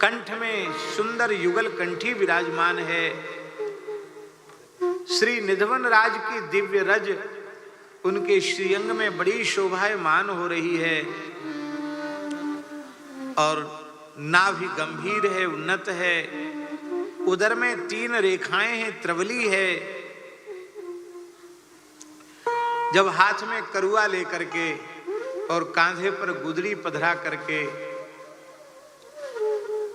कंठ में सुंदर युगल कंठी विराजमान है। श्री निधवन राज की दिव्य रज उनके श्रीअंग में बड़ी शोभायमान हो रही है, और नाभि गंभीर है, उन्नत है। उदर में 3 रेखाएं हैं, त्रिवली है। जब हाथ में करुआ लेकर के और कांधे पर गुदड़ी पधरा करके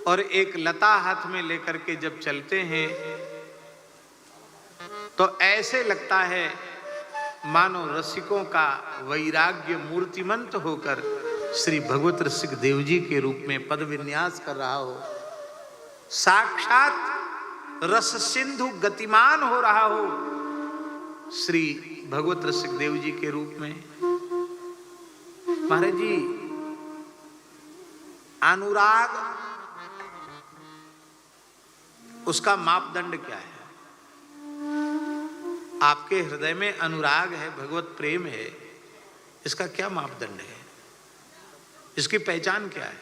और एक लता हाथ में लेकर के जब चलते हैं तो ऐसे लगता है मानो रसिकों का वैराग्य मूर्तिमंत होकर श्री भगवत रसिक देव जी के रूप में पद विन्यास कर रहा हो, साक्षात रस सिंधु गतिमान हो रहा हो श्री भगवत रसिक देव जी के रूप में। महाराज जी, अनुराग उसका मापदंड क्या है? आपके हृदय में अनुराग है, भगवत प्रेम है, इसका क्या मापदंड है? इसकी पहचान क्या है?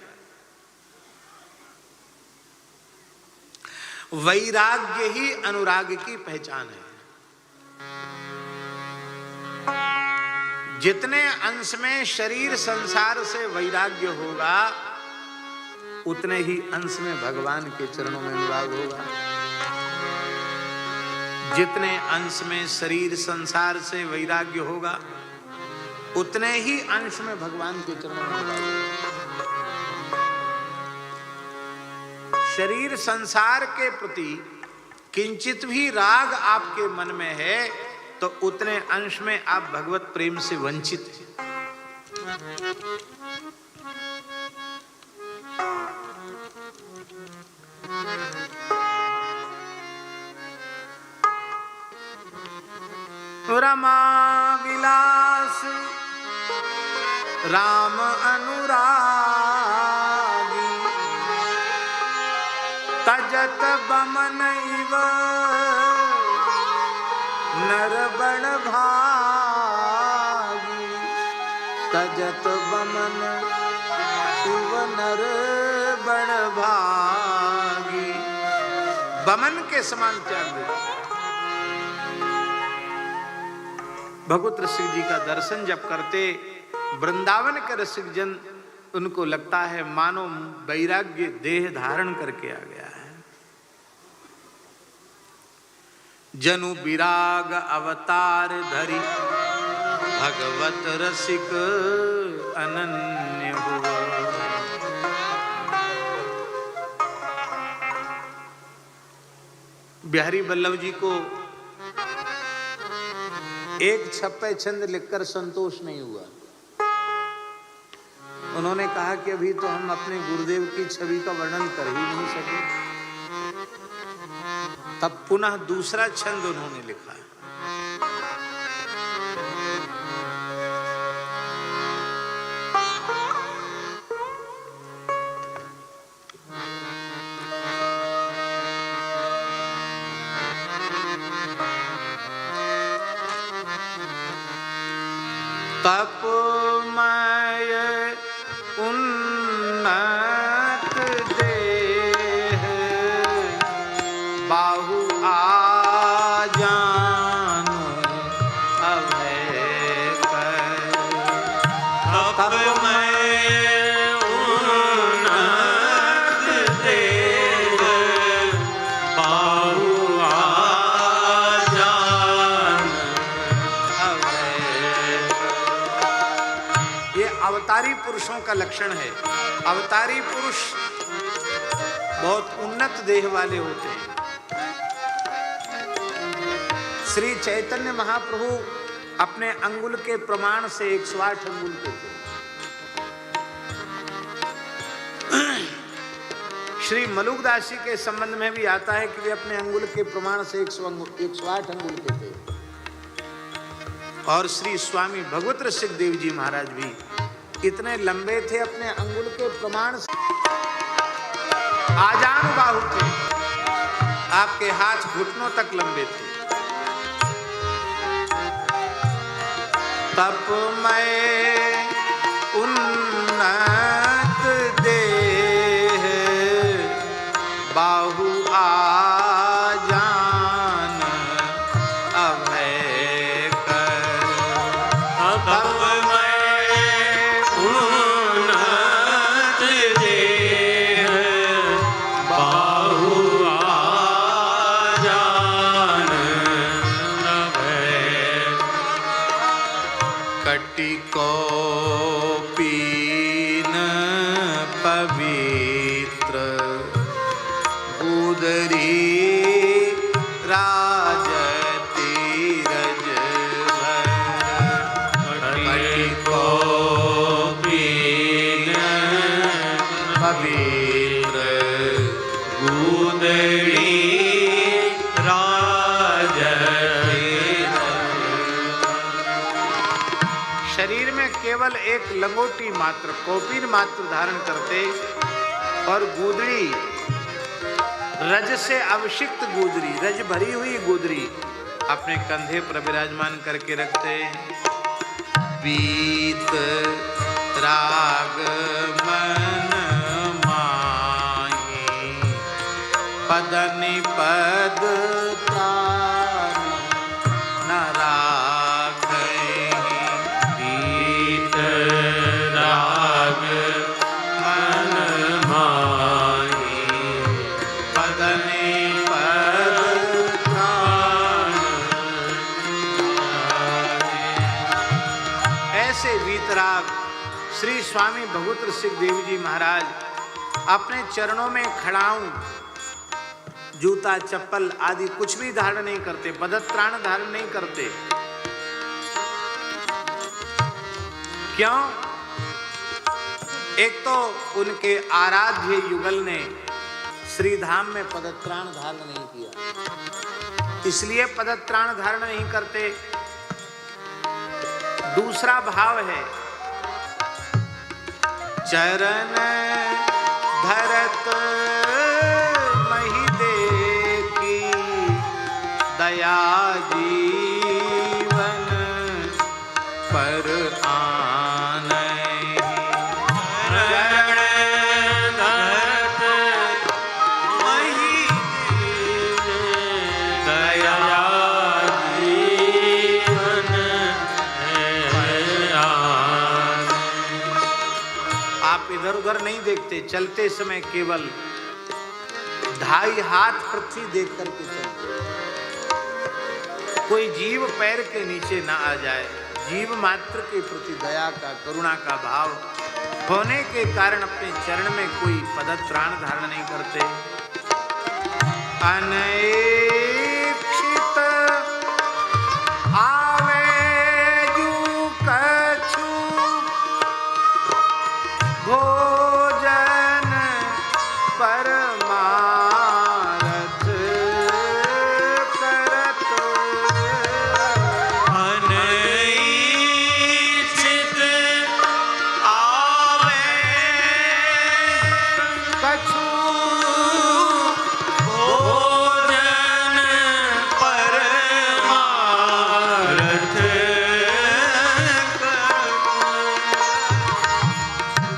वैराग्य ही अनुराग की पहचान है। जितने अंश में शरीर संसार से वैराग्य होगा, उतने ही अंश में भगवान के चरणों में अनुराग होगा। जितने अंश में शरीर संसार से वैराग्य होगा, उतने ही अंश में भगवान के चरणों में अनुराग होगा। शरीर संसार के प्रति किंचित भी राग आपके मन में है तो उतने अंश में आप भगवत प्रेम से वंचित हैं। रमा विलास राम अनुरागी, तजत बमन इव नर बड़ भागी। तजत बमन शिव नर बड़ भागी। बमन के समान त्याग दिया। भगवत रसिक जी का दर्शन जब करते वृंदावन के रसिक जन, उनको लगता है मानो वैराग्य देह धारण करके आ गया है। जनु विराग अवतार धरी भगवत रसिक अनन्य हुआ। बिहारी वल्लभ जी को एक छप्पे छंद लिखकर संतोष नहीं हुआ। उन्होंने कहा कि अभी तो हम अपने गुरुदेव की छवि का वर्णन कर ही नहीं सके। तब पुनः दूसरा छंद उन्होंने लिखा। तपमय उन्नत देह बाहु आजानु अभय कर। तपमय उन्नत देह बाहु आजानु अभय। ये अवतारी पुरुषों का लक्षण है। अवतारी पुरुष बहुत उन्नत देह वाले होते हैं। श्री चैतन्य महाप्रभु अपने अंगुल के प्रमाण से 108 अंगुल के थे। श्री मलुकदास जी के संबंध में भी आता है कि वे अपने अंगुल के प्रमाण से 108 अंगुल के थे। और श्री स्वामी भगवत रसिक देव जी महाराज भी इतने लंबे थे अपने अंगुल के प्रमाण से। आजान बाहु थे, आपके हाथ घुटनों तक लंबे थे। तपमय उन्नत देह बाहु आजान अभय कर। तपमय उन्नत देह बाहु आजान अभय। कटिको पीन पवित्र उदरी राजती रजभर। कटिको पीन पवित्र उदरी राजती शरीर में केवल एक लंगोटी मात्र, कौपीन मात्र धारण करते और गूदड़ी, रज से अभिषिक्त गूदड़ी, रज भरी हुई गूदड़ी अपने कंधे पर विराजमान करके रखते। पीत राग मन माही पदनि पद प्राण न राखहि। पीत राग मन माही पदनि पद प्राण। ऐसे वीतराग श्री स्वामी भगवत रसिक देव जी महाराज अपने चरणों में खड़ाऊं, जूता चप्पल आदि कुछ भी धारण नहीं करते, पदत्राण धारण नहीं करते। क्यों? एक तो उनके आराध्य युगल ने श्री धाम में पदत्राण धारण नहीं किया, इसलिए पदत्राण धारण नहीं करते। दूसरा भाव है चरण धरत मही देखी दया जीवन पर आन। इधर उधर नहीं देखते, चलते समय केवल 2.5 हाथ पृथ्वी देख करके चलते। कोई जीव पैर के नीचे ना आ जाए। जीव मात्र के प्रति दया का, करुणा का भाव होने के कारण अपने चरण में कोई पदत्राण धारण नहीं करते। अनैक्षित आवे जू कछु भोजन परमारथ करत। अनैच्छित आवे कछु भोजन परमारथ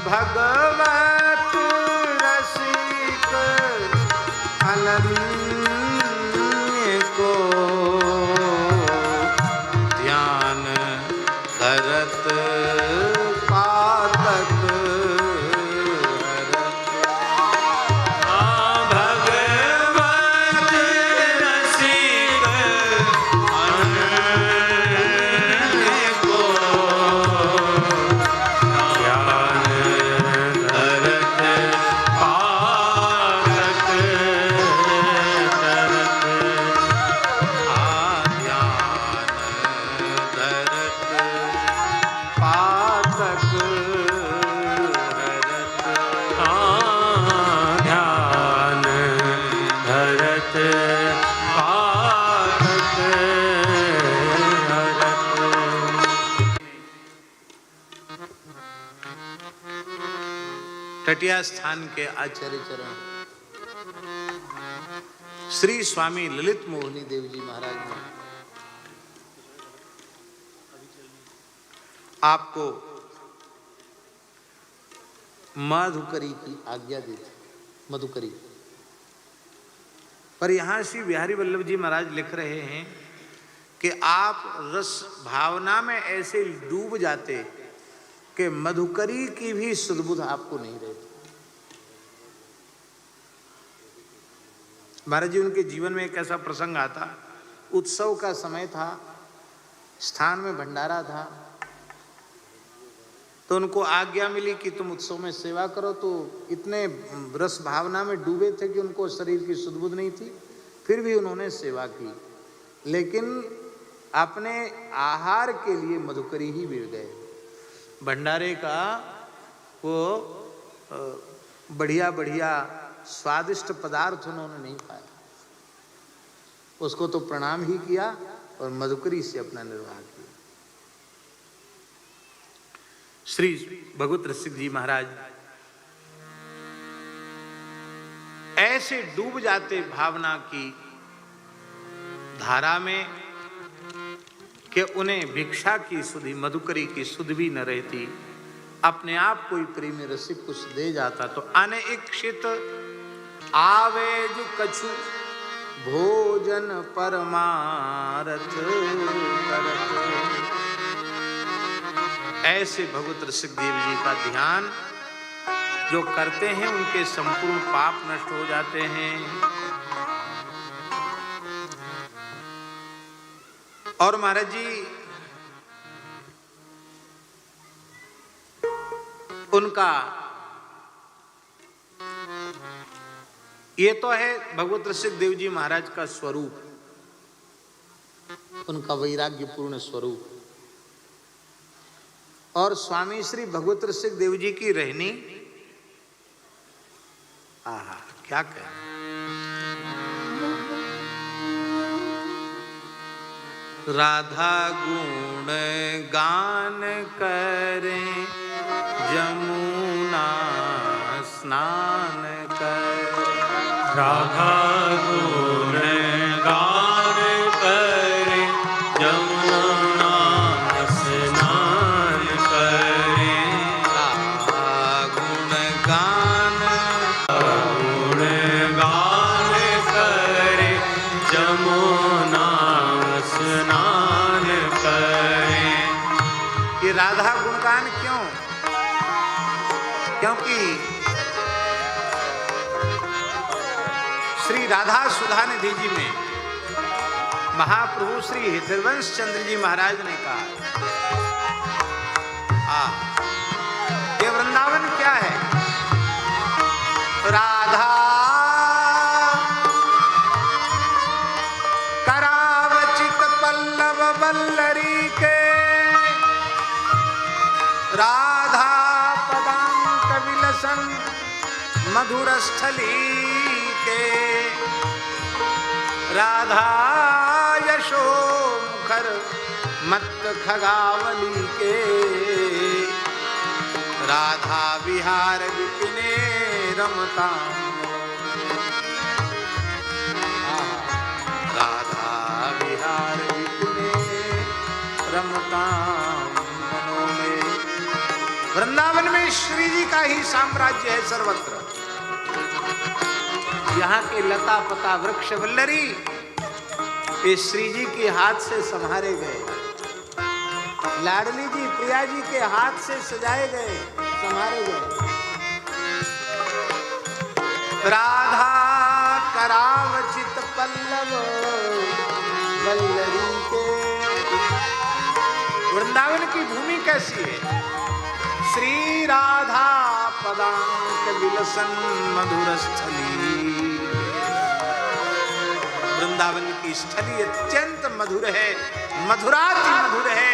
भगवत रसिक अनन्य को ध्यान धरत पातक हरत। भगवत रसिक अनन्य को ध्यान धरत पारक ध्यान धरत पातक हरत। टटिया स्थान के आचार्य चरण श्री स्वामी ललित मोहनी देव जी महाराज ने आपको मधुकरी की आज्ञा दी थी। मधुकरी पर यहां श्री बिहारी वल्लभ जी महाराज लिख रहे हैं कि आप रस भावना में ऐसे डूब जाते कि मधुकरी की भी सुधबुध आपको नहीं रहती। महाराज जी उनके जीवन में एक ऐसा प्रसंग आता, उत्सव का समय था, स्थान में भंडारा था, तो उनको आज्ञा मिली कि तुम उत्सव में सेवा करो। तो इतने रस भावना में डूबे थे कि उनको शरीर की सुधबुध नहीं थी, फिर भी उन्होंने सेवा की, लेकिन अपने आहार के लिए मधुकरी ही मिल गए। भंडारे का वो बढ़िया बढ़िया स्वादिष्ट पदार्थ उन्होंने नहीं पाया, उसको तो प्रणाम ही किया और मधुकरी से अपना निर्वाह किया। श्री भगवत रसिक जी महाराज ऐसे डूब जाते भावना की धारा में कि उन्हें भिक्षा की सुधि, मधुकरी की सुध भी न रहती। अपने आप कोई प्रेमी रसिक कुछ दे जाता तो अनइच्छित आवे जो कछु भोजन परमारथ करत। ऐसे भगवत रसिक देव जी का ध्यान जो करते हैं उनके संपूर्ण पाप नष्ट हो जाते हैं। और महाराज जी उनका ये तो है भगवत रसिक देव जी महाराज का स्वरूप, उनका वैराग्यपूर्ण स्वरूप। और स्वामी श्री भगवत रसिक देव जी की रहनी, आहा क्या कहें। राधा गुण गान करें जमुना स्नान करें। राधा गुण गान करें जमुना स्नान करें। गुण गान करें जमुना स्नान करें। ये राधा गुणगान क्यों? क्योंकि श्री राधा सुधा निधि जी में महाप्रभु श्री हृदयवंश चंद्र जी महाराज ने कहा, ये वृंदावन क्या है? राधा करावचित पल्लव वल्लरी के, राधा पदांक विलसन मधुर स्थली के, राधा यशो मुखर मत खगावली के, राधा विहार विपिने रमता, राधा विहार विपिने रमता मनों में। वृंदावन में श्री जी का ही साम्राज्य है सर्वत्र। यहाँ के लता पता वृक्ष वल्लरी ये श्री जी के हाथ से संभारे गए, लाडली जी प्रिया जी के हाथ से सजाए गए, संभारे गए। राधा करावचित पल्लव वल्लरी के। वृंदावन की भूमि कैसी है? श्री राधा पदांक विलसन मधुर स्थली। वृंदावन की स्थली अत्यंत मधुर है, मधुराति मधुर है,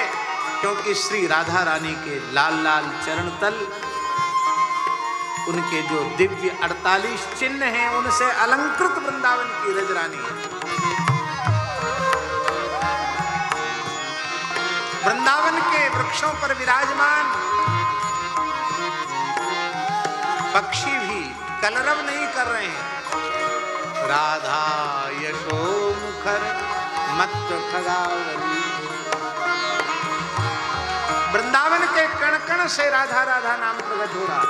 क्योंकि श्री राधा रानी के लाल लाल चरण तल, उनके जो दिव्य 48 चिन्ह हैं, उनसे अलंकृत वृंदावन की रजरानी है। वृंदावन के वृक्षों पर विराजमान पक्षी भी कलरव नहीं कर रहे हैं। राधा यशो मुखर मत खगावली। वृंदावन के कण कण से राधा राधा नाम प्रकट हो रहा।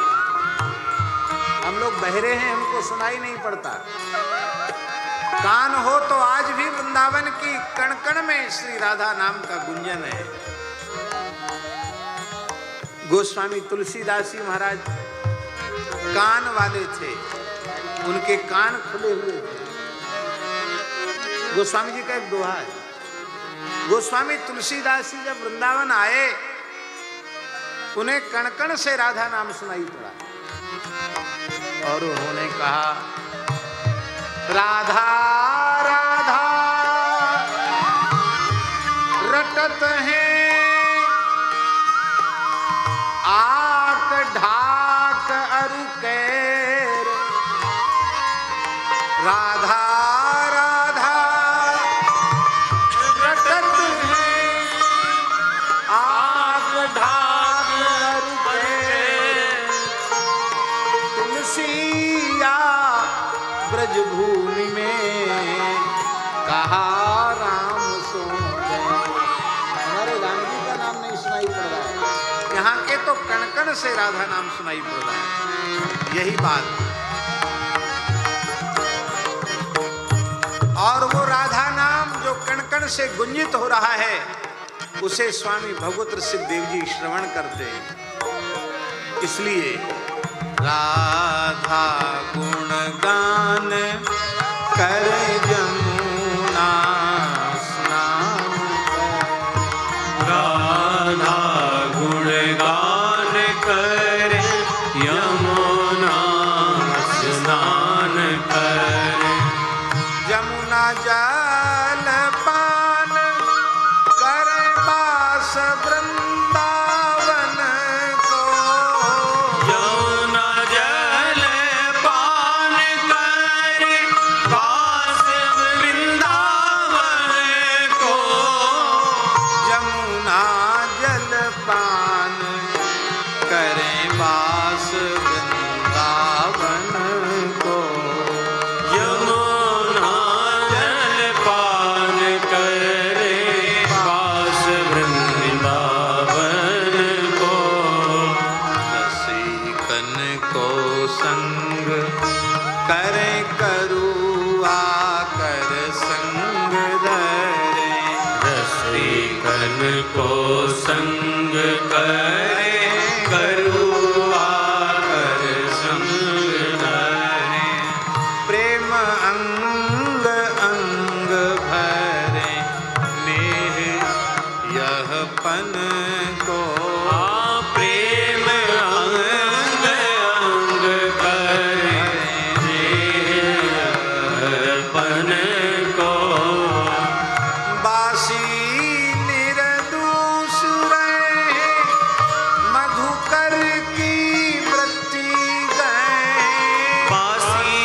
हम लोग बहरे हैं, हमको सुनाई नहीं पड़ता। कान हो तो आज भी वृंदावन की कण कण में श्री राधा नाम का गुंजन है। गोस्वामी तुलसीदास जी महाराज कान वाले थे, उनके कान खुले हुए थे। गोस्वामी जी का एक दोहा है, गोस्वामी तुलसीदास जी जब वृंदावन आए, उन्हें कण कण से राधा नाम सुनाई पड़ा और उन्होंने कहा, राधा राधा रटत है आक ढाक अरु कैर। राधा राधा रटत है आक ढाक अरु कैर। तुलसिया ब्रज भूमि में कहा राम सो गए। हमारे राम जी का नाम नहीं सुनाई पड़ रहा है, यहाँ के तो कण कण से राधा नाम सुनाई पड़ रहा है। यही बात। और वो राधा नाम जो कण कण से गुंजित हो रहा है, उसे स्वामी भगवत सिद्धदेव जी श्रवण करते हैं। इसलिए राधा गुण गान कर जमुना स्नान कर। राधा गुण गान कर यमुना स्नान कर। जमुना जल पान कर बास वृंदावन को। यमुना जल पान कर वास वृंदावन को। जमुना जल पान करें बास वृंदावन को। यमुना जल पान करे वास वृंदावन को। रसिकन को संग करें करुआ कर संग धरे। रसिकन को संग करे करुआ कर तन को प्रेम अंग अंग करे अर्पण को बासी निर्दूषुर मधुकर की वृत्ति गए बासी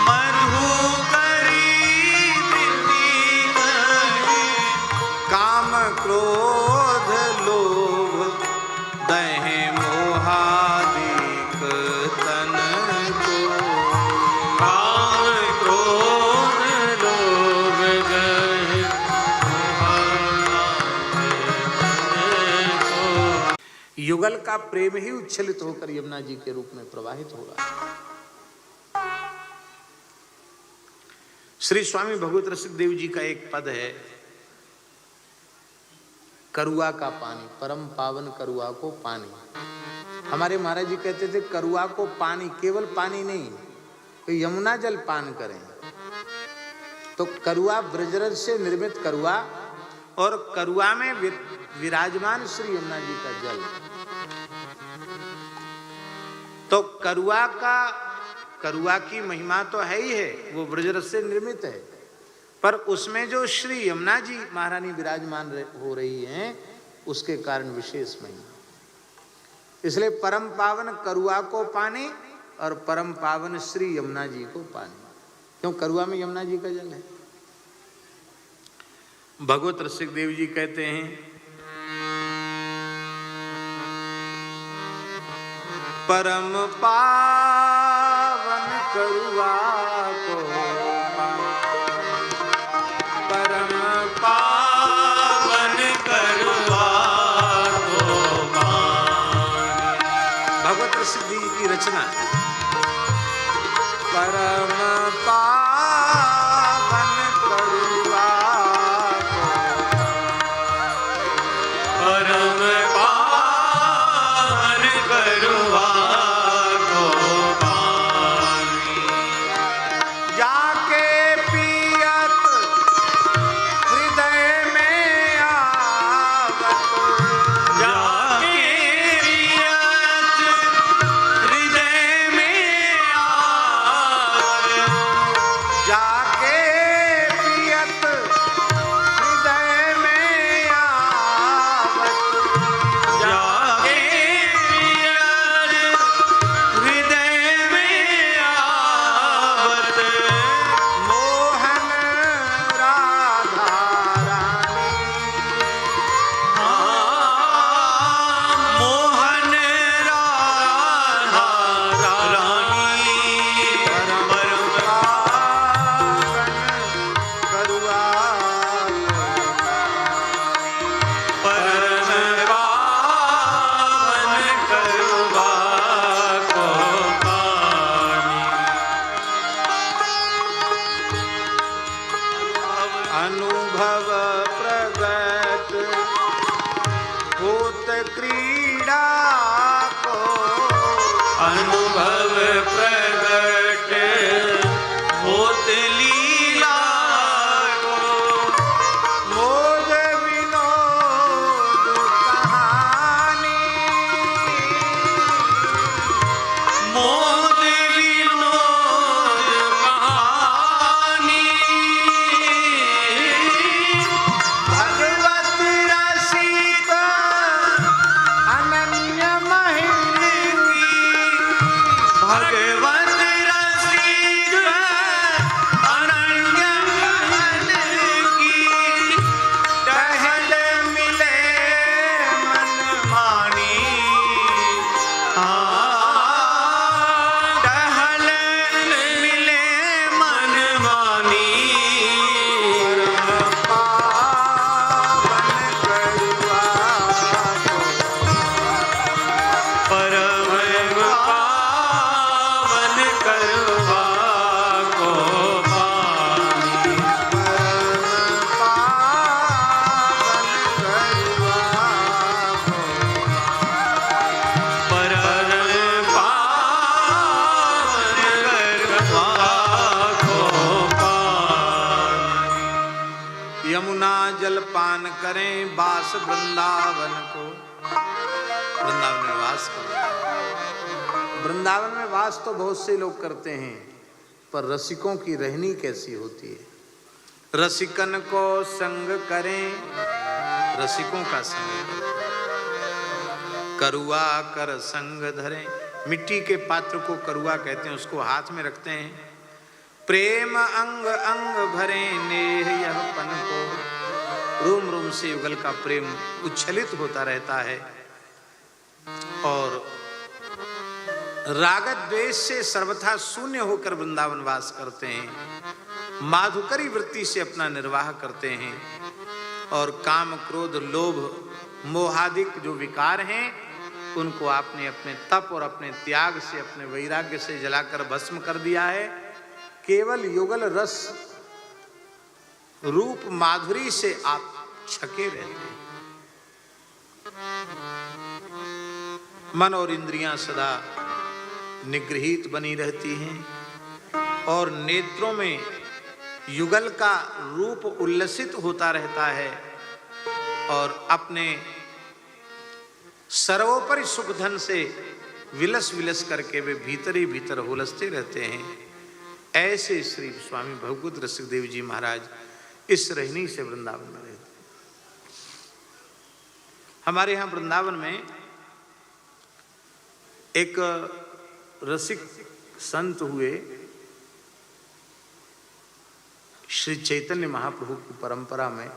मधुकरी वृत्ति गए काम क्रोध लोभ दह मोहादिक तन को काम क्रोध लोभ गए युगल का प्रेम ही उच्छलित होकर यमुना जी के रूप में प्रवाहित होगा। श्री स्वामी भगवत रसिक देव जी का एक पद है, करुआ का पानी, परम पावन करुआ को पानी। हमारे महाराज जी कहते थे करुआ को पानी, केवल पानी नहीं, तो यमुना जल पान करें। तो करुआ ब्रजरज से निर्मित करुआ और करुआ में विराजमान श्री यमुना जी का जल। तो करुआ की महिमा तो है ही है, वो ब्रजरज से निर्मित है, पर उसमें जो श्री यमुना जी महारानी विराजमान हो रही हैं उसके कारण विशेष महिमा। इसलिए परम पावन करुआ को पानी और परम पावन श्री यमुना जी को पानी, क्यों करुआ में यमुना जी का जल है। भगवत रसिक देव जी कहते हैं परम पावन करुआ को परम पावन करुआ को भगवत रसिक देव जी की रचना है। परम पावन करुआ को परम पावन करुआ को पानी जाके पियत हृदय में आवत जाके रियत हृदय में आवे जाके पियत हृदय में आवत जाके रियत हृदय में आवत मोहन राधा रानी मोहन राधा रानी परम पावन करुआ परम पावन करुआ को पानी अनुभव प्रगट होत क्रीड़ा को अनुभव प्रगट होत लीला को मोद विनोद कहानी मोद विनोद कहानी भगवान जलपान करें बास वृंदावन को। वृंदावन में वास करो। वृंदावन में वास तो बहुत से लोग करते हैं, पर रसिकों की रहनी कैसी होती है। रसिकन को संग करें, रसिकों का संग करें। करुआ कर संग धरें, मिट्टी के पात्र को करुआ कहते हैं, उसको हाथ में रखते हैं। प्रेम अंग अंग भरे नेह यह पन को, रोम रोम से युगल का प्रेम उच्छलित होता रहता है। और राग द्वेष से सर्वथा शून्य होकर वृंदावन वास करते हैं। माधुकरी वृत्ति से अपना निर्वाह करते हैं और काम क्रोध लोभ मोहादिक जो विकार हैं उनको आपने अपने तप और अपने त्याग से, अपने वैराग्य से जलाकर भस्म कर दिया है। केवल युगल रस रूप माधुरी से आप छके रहते हैं। मन और इंद्रियां सदा निगृहीत बनी रहती हैं और नेत्रों में युगल का रूप उल्लसित होता रहता है और अपने सर्वोपरि सुख धन से विलस विलस करके वे भीतर ही भीतर हुलसते रहते हैं। ऐसे श्री स्वामी भवभूत रसिक देव जी महाराज इस रहनी से वृंदावन में रहते हैं। हमारे यहाँ वृंदावन में एक रसिक संत हुए, श्री चैतन्य महाप्रभु की परंपरा में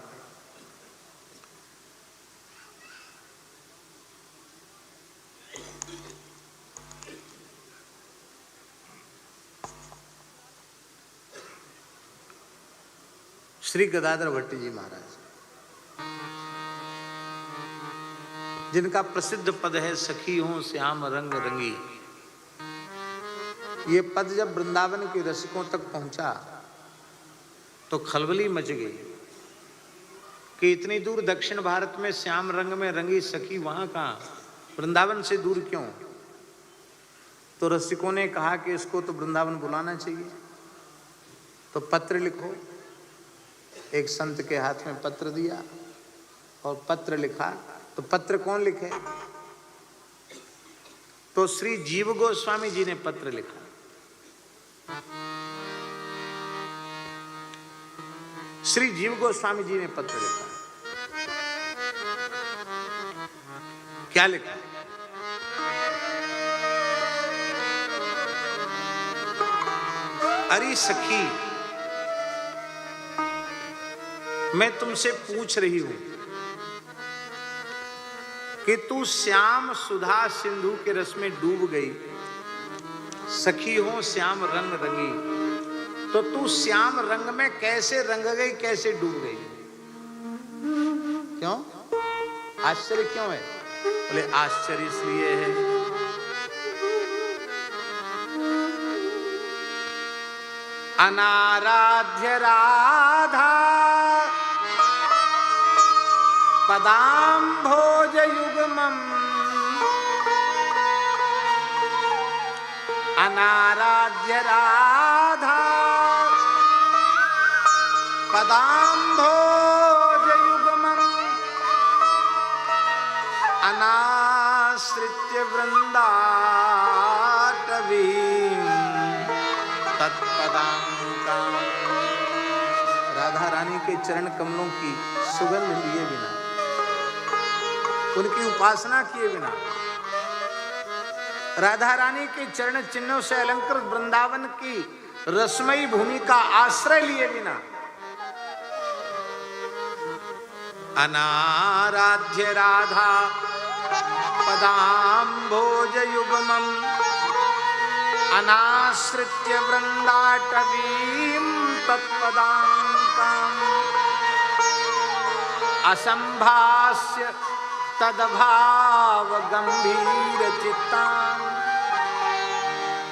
श्री गदाधर भट्ट जी महाराज, जिनका प्रसिद्ध पद है सखी हूं श्याम रंग रंगी। ये पद जब वृंदावन के रसिकों तक पहुंचा तो खलबली मच गई कि इतनी दूर दक्षिण भारत में श्याम रंग में रंगी सखी वहां कहां, वृंदावन से दूर क्यों। तो रसिकों ने कहा कि इसको तो वृंदावन बुलाना चाहिए, तो पत्र लिखो। एक संत के हाथ में पत्र दिया और पत्र लिखा। तो पत्र कौन लिखे, तो श्री जीव गोस्वामी जी ने पत्र लिखा। श्री जीव गोस्वामी जी ने पत्र लिखा। क्या लिखा, अरे सखी मैं तुमसे पूछ रही हूं कि तू श्याम सुधा सिंधु के रस में डूब गई, सखी हो श्याम रंग रंगी, तो तू श्याम रंग में कैसे रंग गई, कैसे डूब गई। क्यों आश्चर्य क्यों है, बोले आश्चर्य इसलिए है अनाराध्य राधा पदाम्भोज युग्मम्, अनाराध्य राधा पदाम्भोज युग्मम्, अनाश्रित्य वृंदाटवीं तत्पदांकाम्। राधा रानी के चरण कमलों की सुगंध लिए बिना, उनकी उपासना किए बिना, राधा रानी के चरण चिन्हों से अलंकृत वृंदावन की रसमयी भूमि का आश्रय लिए बिना, अनाराध्य राधा पदाम्भोज युग्मम्, अनाश्रित्य वृंदाटवीं तत्पदांकाम्, असंभाष्य तदभाव गंभीर चित्तां।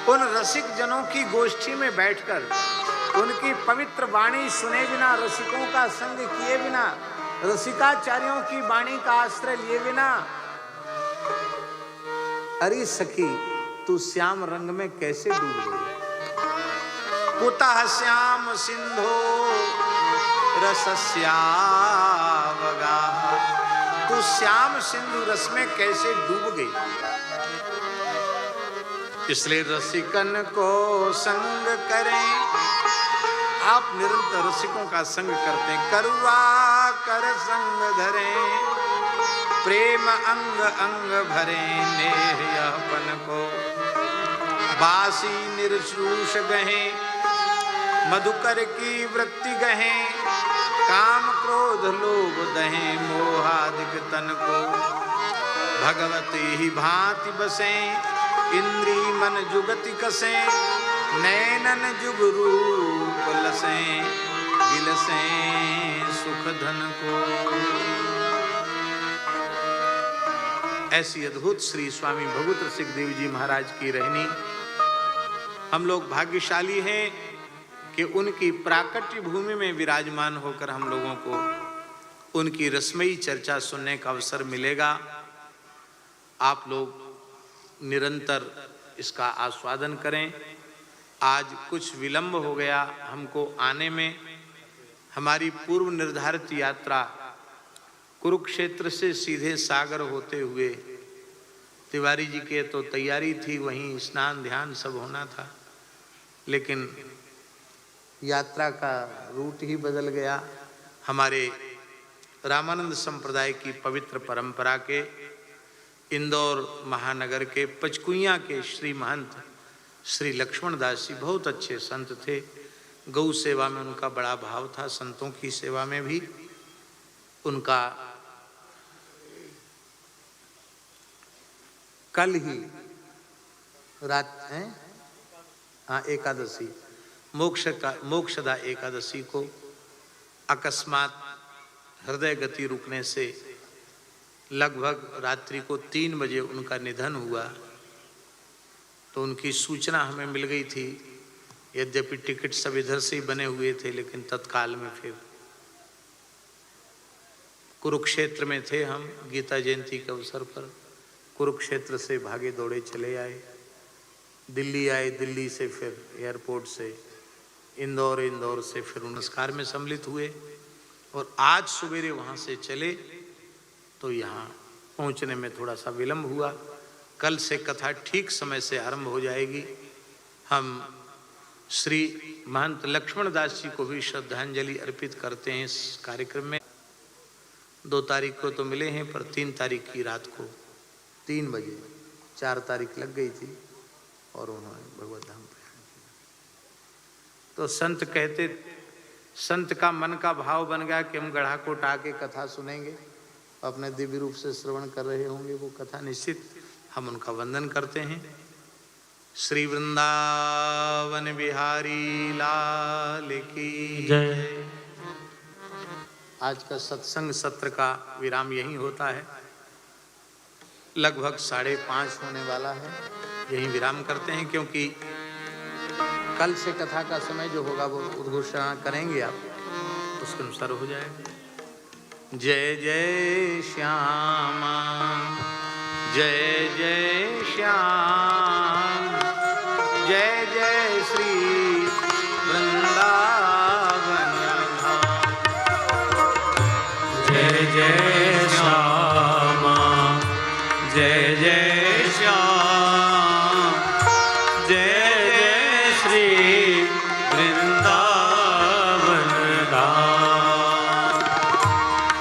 उन रसिक जनों की गोष्ठी में बैठकर उनकी पवित्र वाणी सुने बिना, रसिकों का संग किए बिना, रसिकाचार्यों की वाणी का आश्रय लिए बिना, अरे सखी तू श्याम रंग में कैसे डूब गई। कुतः श्याम सिंधो रसस्यावगा, तू श्याम सिंधु रस में कैसे डूब गई। इसलिए रसिकन को संग करें, आप निरंतर रसिकों का संग करते हैं। करुआ कर संग धरें, प्रेम अंग अंग भरे, नेह यहपन को बासी निर्श्रूष गहे, मधुकर की वृत्ति गहे, काम क्रोध लोभ दहे, मोहादिक तन को भगवती ही भांति बसे, इंद्री मन जुगति कसे, नैनन जुग रूप लसे, गिलसे सुख धन को। ऐसी अद्भुत श्री स्वामी भगवत रसिक देव जी महाराज की रहनी। हम लोग भाग्यशाली हैं कि उनकी प्राकट्य भूमि में विराजमान होकर हम लोगों को उनकी रसमयी चर्चा सुनने का अवसर मिलेगा। आप लोग निरंतर इसका आस्वादन करें। आज कुछ विलंब हो गया हमको आने में। हमारी पूर्व निर्धारित यात्रा कुरुक्षेत्र से सीधे सागर होते हुए, तिवारी जी के तो तैयारी थी, वहीं स्नान ध्यान सब होना था, लेकिन यात्रा का रूट ही बदल गया। हमारे रामानंद संप्रदाय की पवित्र परंपरा के इंदौर महानगर के पचकुइयाँ के श्री महंत श्री लक्ष्मण दास जी बहुत अच्छे संत थे। गौ सेवा में उनका बड़ा भाव था, संतों की सेवा में भी उनका। कल ही रात है एकादशी, मोक्षदा एकादशी को अकस्मात हृदय गति रुकने से लगभग रात्रि को 3 बजे उनका निधन हुआ। तो उनकी सूचना हमें मिल गई थी। यद्यपि टिकट सब इधर से ही बने हुए थे, लेकिन तत्काल में फिर कुरुक्षेत्र में थे हम, गीता जयंती के अवसर पर कुरुक्षेत्र से भागे दौड़े चले आए, दिल्ली आए, दिल्ली से फिर एयरपोर्ट से इंदौर, इंदौर से फिर नमस्कार में सम्मिलित हुए और आज सवेरे वहाँ से चले तो यहाँ पहुँचने में थोड़ा सा विलंब हुआ। कल से कथा ठीक समय से आरंभ हो जाएगी। हम श्री महंत लक्ष्मण दास जी को भी श्रद्धांजलि अर्पित करते हैं इस कार्यक्रम में। 2 तारीख को तो मिले हैं, पर 3 तारीख की रात को 3 बजे 4 तारीख लग गई थी और उन्होंने भगवत धाम प्रयाण किया। तो संत कहते, संत का मन का भाव बन गया कि हम गढ़ाकोट आके कथा सुनेंगे, अपने दिव्य रूप से श्रवण कर रहे होंगे वो कथा। निश्चित हम उनका वंदन करते हैं। श्री वृंदावन बिहारी लाल की जय। आज का सत्संग सत्र का विराम यहीं होता है। लगभग 5:30 होने वाला है, यहीं विराम करते हैं, क्योंकि कल से कथा का समय जो होगा वो उद्घोषणा करेंगे आप, उसके अनुसार हो जाएगा। जय जय श्यामा, जय जय श्याम, जय जय श्री वृंदावन धाम। जय जय श्यामा, जय जय श्याम, जय जय श्री वृंदावन धाम।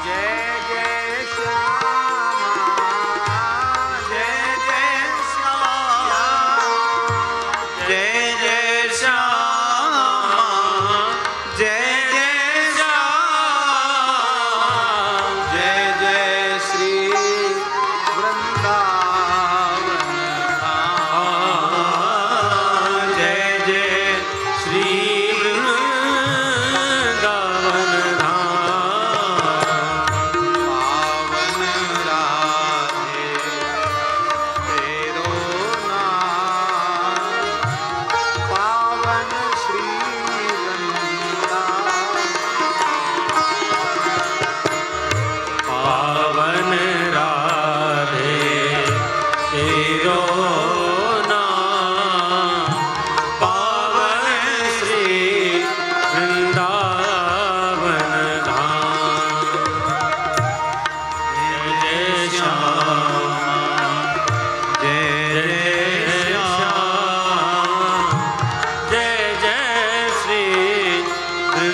जय जय श्यामा, जय जय श्याम, जय जय श्याम,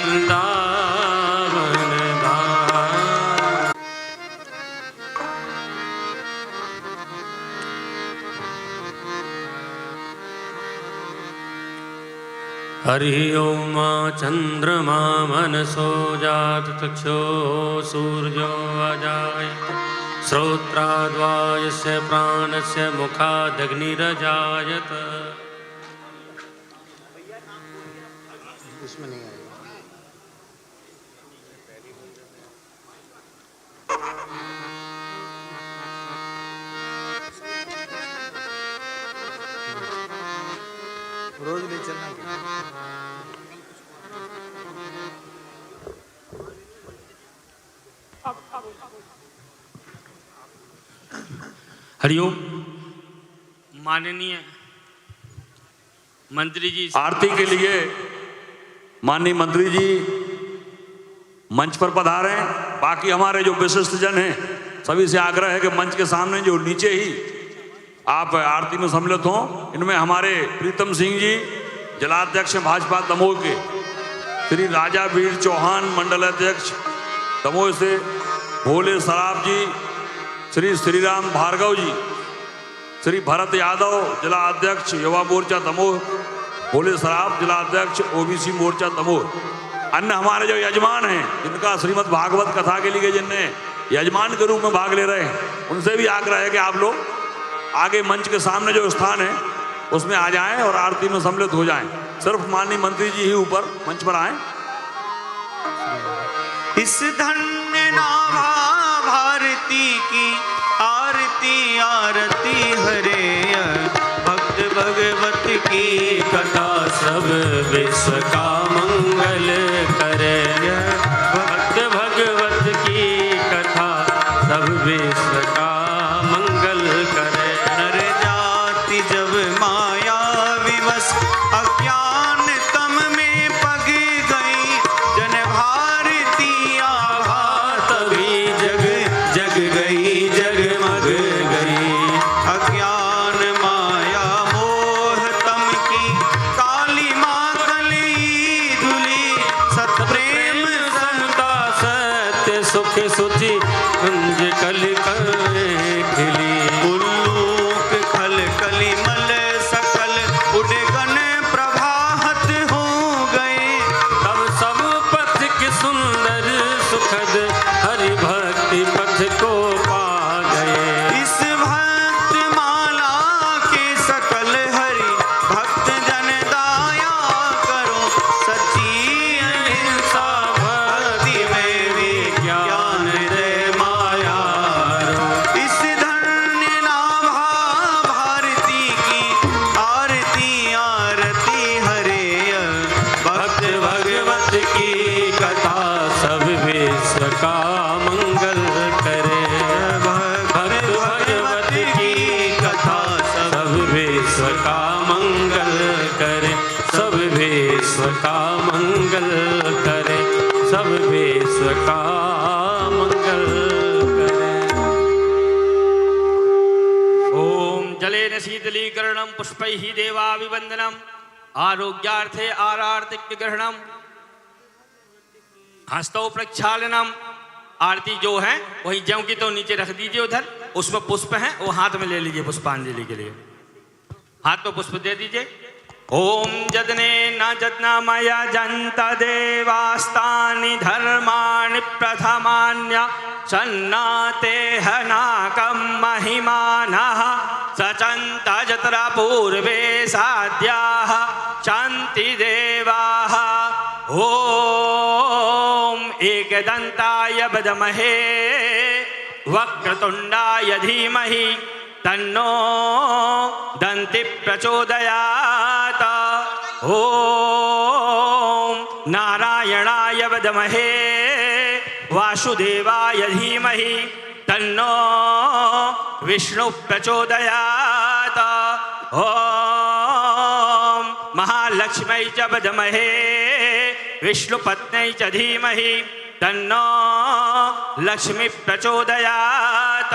वृंदावन धाम। हरि ओम चंद्रमा मनसो जात चक्षो सूर्यो अजायत श्रोत्राद्वायस्य प्राणस्य मुखादग्निरजायत। इसमें नहीं आएगा। रोज ले चलना क्या? हरिओम। माननीय मंत्री जी, आरती के लिए माननीय मंत्री जी मंच पर पधारे। बाकी हमारे जो विशिष्ट जन हैं सभी से आग्रह है कि मंच के सामने जो नीचे ही आप आरती में सम्मिलित हों। इनमें हमारे प्रीतम सिंह जी जिलाध्यक्ष भाजपा दमोह के, श्री राजा वीर चौहान मंडल अध्यक्ष दमोह से, भोले सराफ जी, श्री श्रीराम भार्गव जी, श्री भरत यादव जिला अध्यक्ष युवा मोर्चा दमोह, भोले सराफ जिला अध्यक्ष ओबीसी मोर्चा दमोह। अन्य हमारे जो यजमान हैं जिनका श्रीमद् भागवत कथा के लिए जिनने यजमान के रूप में भाग ले रहे हैं, उनसे भी आग्रह है कि आप लोग आगे मंच के सामने जो स्थान है उसमें आ जाएं और आरती में सम्मिलित हो जाएं। सिर्फ माननीय मंत्री जी ही ऊपर मंच पर आएं। इस धन्य नाभा भारती की आरती आरती हरे। भक्त भगवत की कथा सब विश्व का मंगल करे। भक्त भगवत की कथा सब विश्व का मंगल करे। नर जाति जब माया विवश अज्ञान तम में पग गई, जन भारती आभा तभी जग जग गई, जगमग गई। अज्ञान माया मोह तम की काली माँ कली धुली। सत प्रेम समता सत्य सुख सुचि कुंज कल खिली। उल्लूक खल कली मल सकल उडगन प्रभात हो गए। तब सब पथ के सुंदर सुखद हरि भक्ति पथ को पा गए। इस भक्त माला के सकल हरि भक्त जन दाया करो। सच्ची अहिंसा भक्ति में विज्ञान दे माया रो। इस धन्य नाभा भारती की आरती आरती हरे। भक्त भगवत की कथा सब विश्व का मंगल करे। भक्त भगवत की कथा सब विश्व का मंगल करे। सब विश्व का मंगल करे। सब विश्व का मंगल करे। ओम जलेन शीतलीकरणम पुष्पैः देवाभिवंदनम आरोग्यार्थे आरार्तिक ग्रहणम हस्तौ प्रक्षालनम। आरती जो है वही ज्यों की तो नीचे रख दीजिए, उधर उसमें पुष्प है वो हाथ में ले लीजिए पुष्पांजलि के लिए। हाथ में पुष्प दे दीजिए। ओम जदने न जदना मया जंत देवास्तानि धर्माणि प्रथमान्य सन्नाते हनाकं महिमानः सचन्त जत्रा पूर्वे साध्याः शान्ति देवाः। ओम एकदन्ताय विद्महे वक्रतुण्डाय धीमहि तन्नो दन्ति प्रचोदयात्। ओम नारायणाय विद्महे वासुदेवाय धीमहि तन्नो विष्णु प्रचोदयात्। ओम महालक्ष्मै च विद्महे विष्णुपत्न्यै च धीमहि तन्नो लक्ष्मी प्रचोदयात्।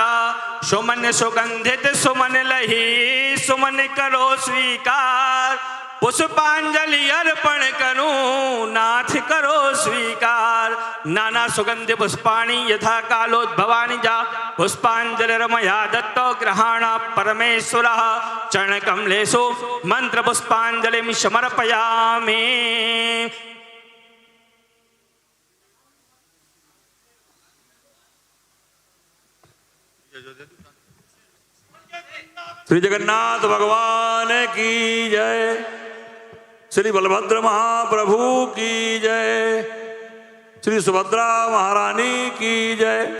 सुमन सुगंधित सुमन लही सुमन करो स्वीकार। पुष्पांजलि अर्पण करूं नाथ करो स्वीकार। नाना सुगंधि पुष्पाणि यथा कालोद्भवानि जा पुष्पांजलिर्मया दत्तो ग्रहाण परमेश्वरः चरण कमलेषु मंत्र पुष्पांजलिं समर्पयामि। श्री जगन्नाथ भगवान की जय, श्री बलभद्र महाप्रभु की जय, श्री सुभद्रा महारानी की जय।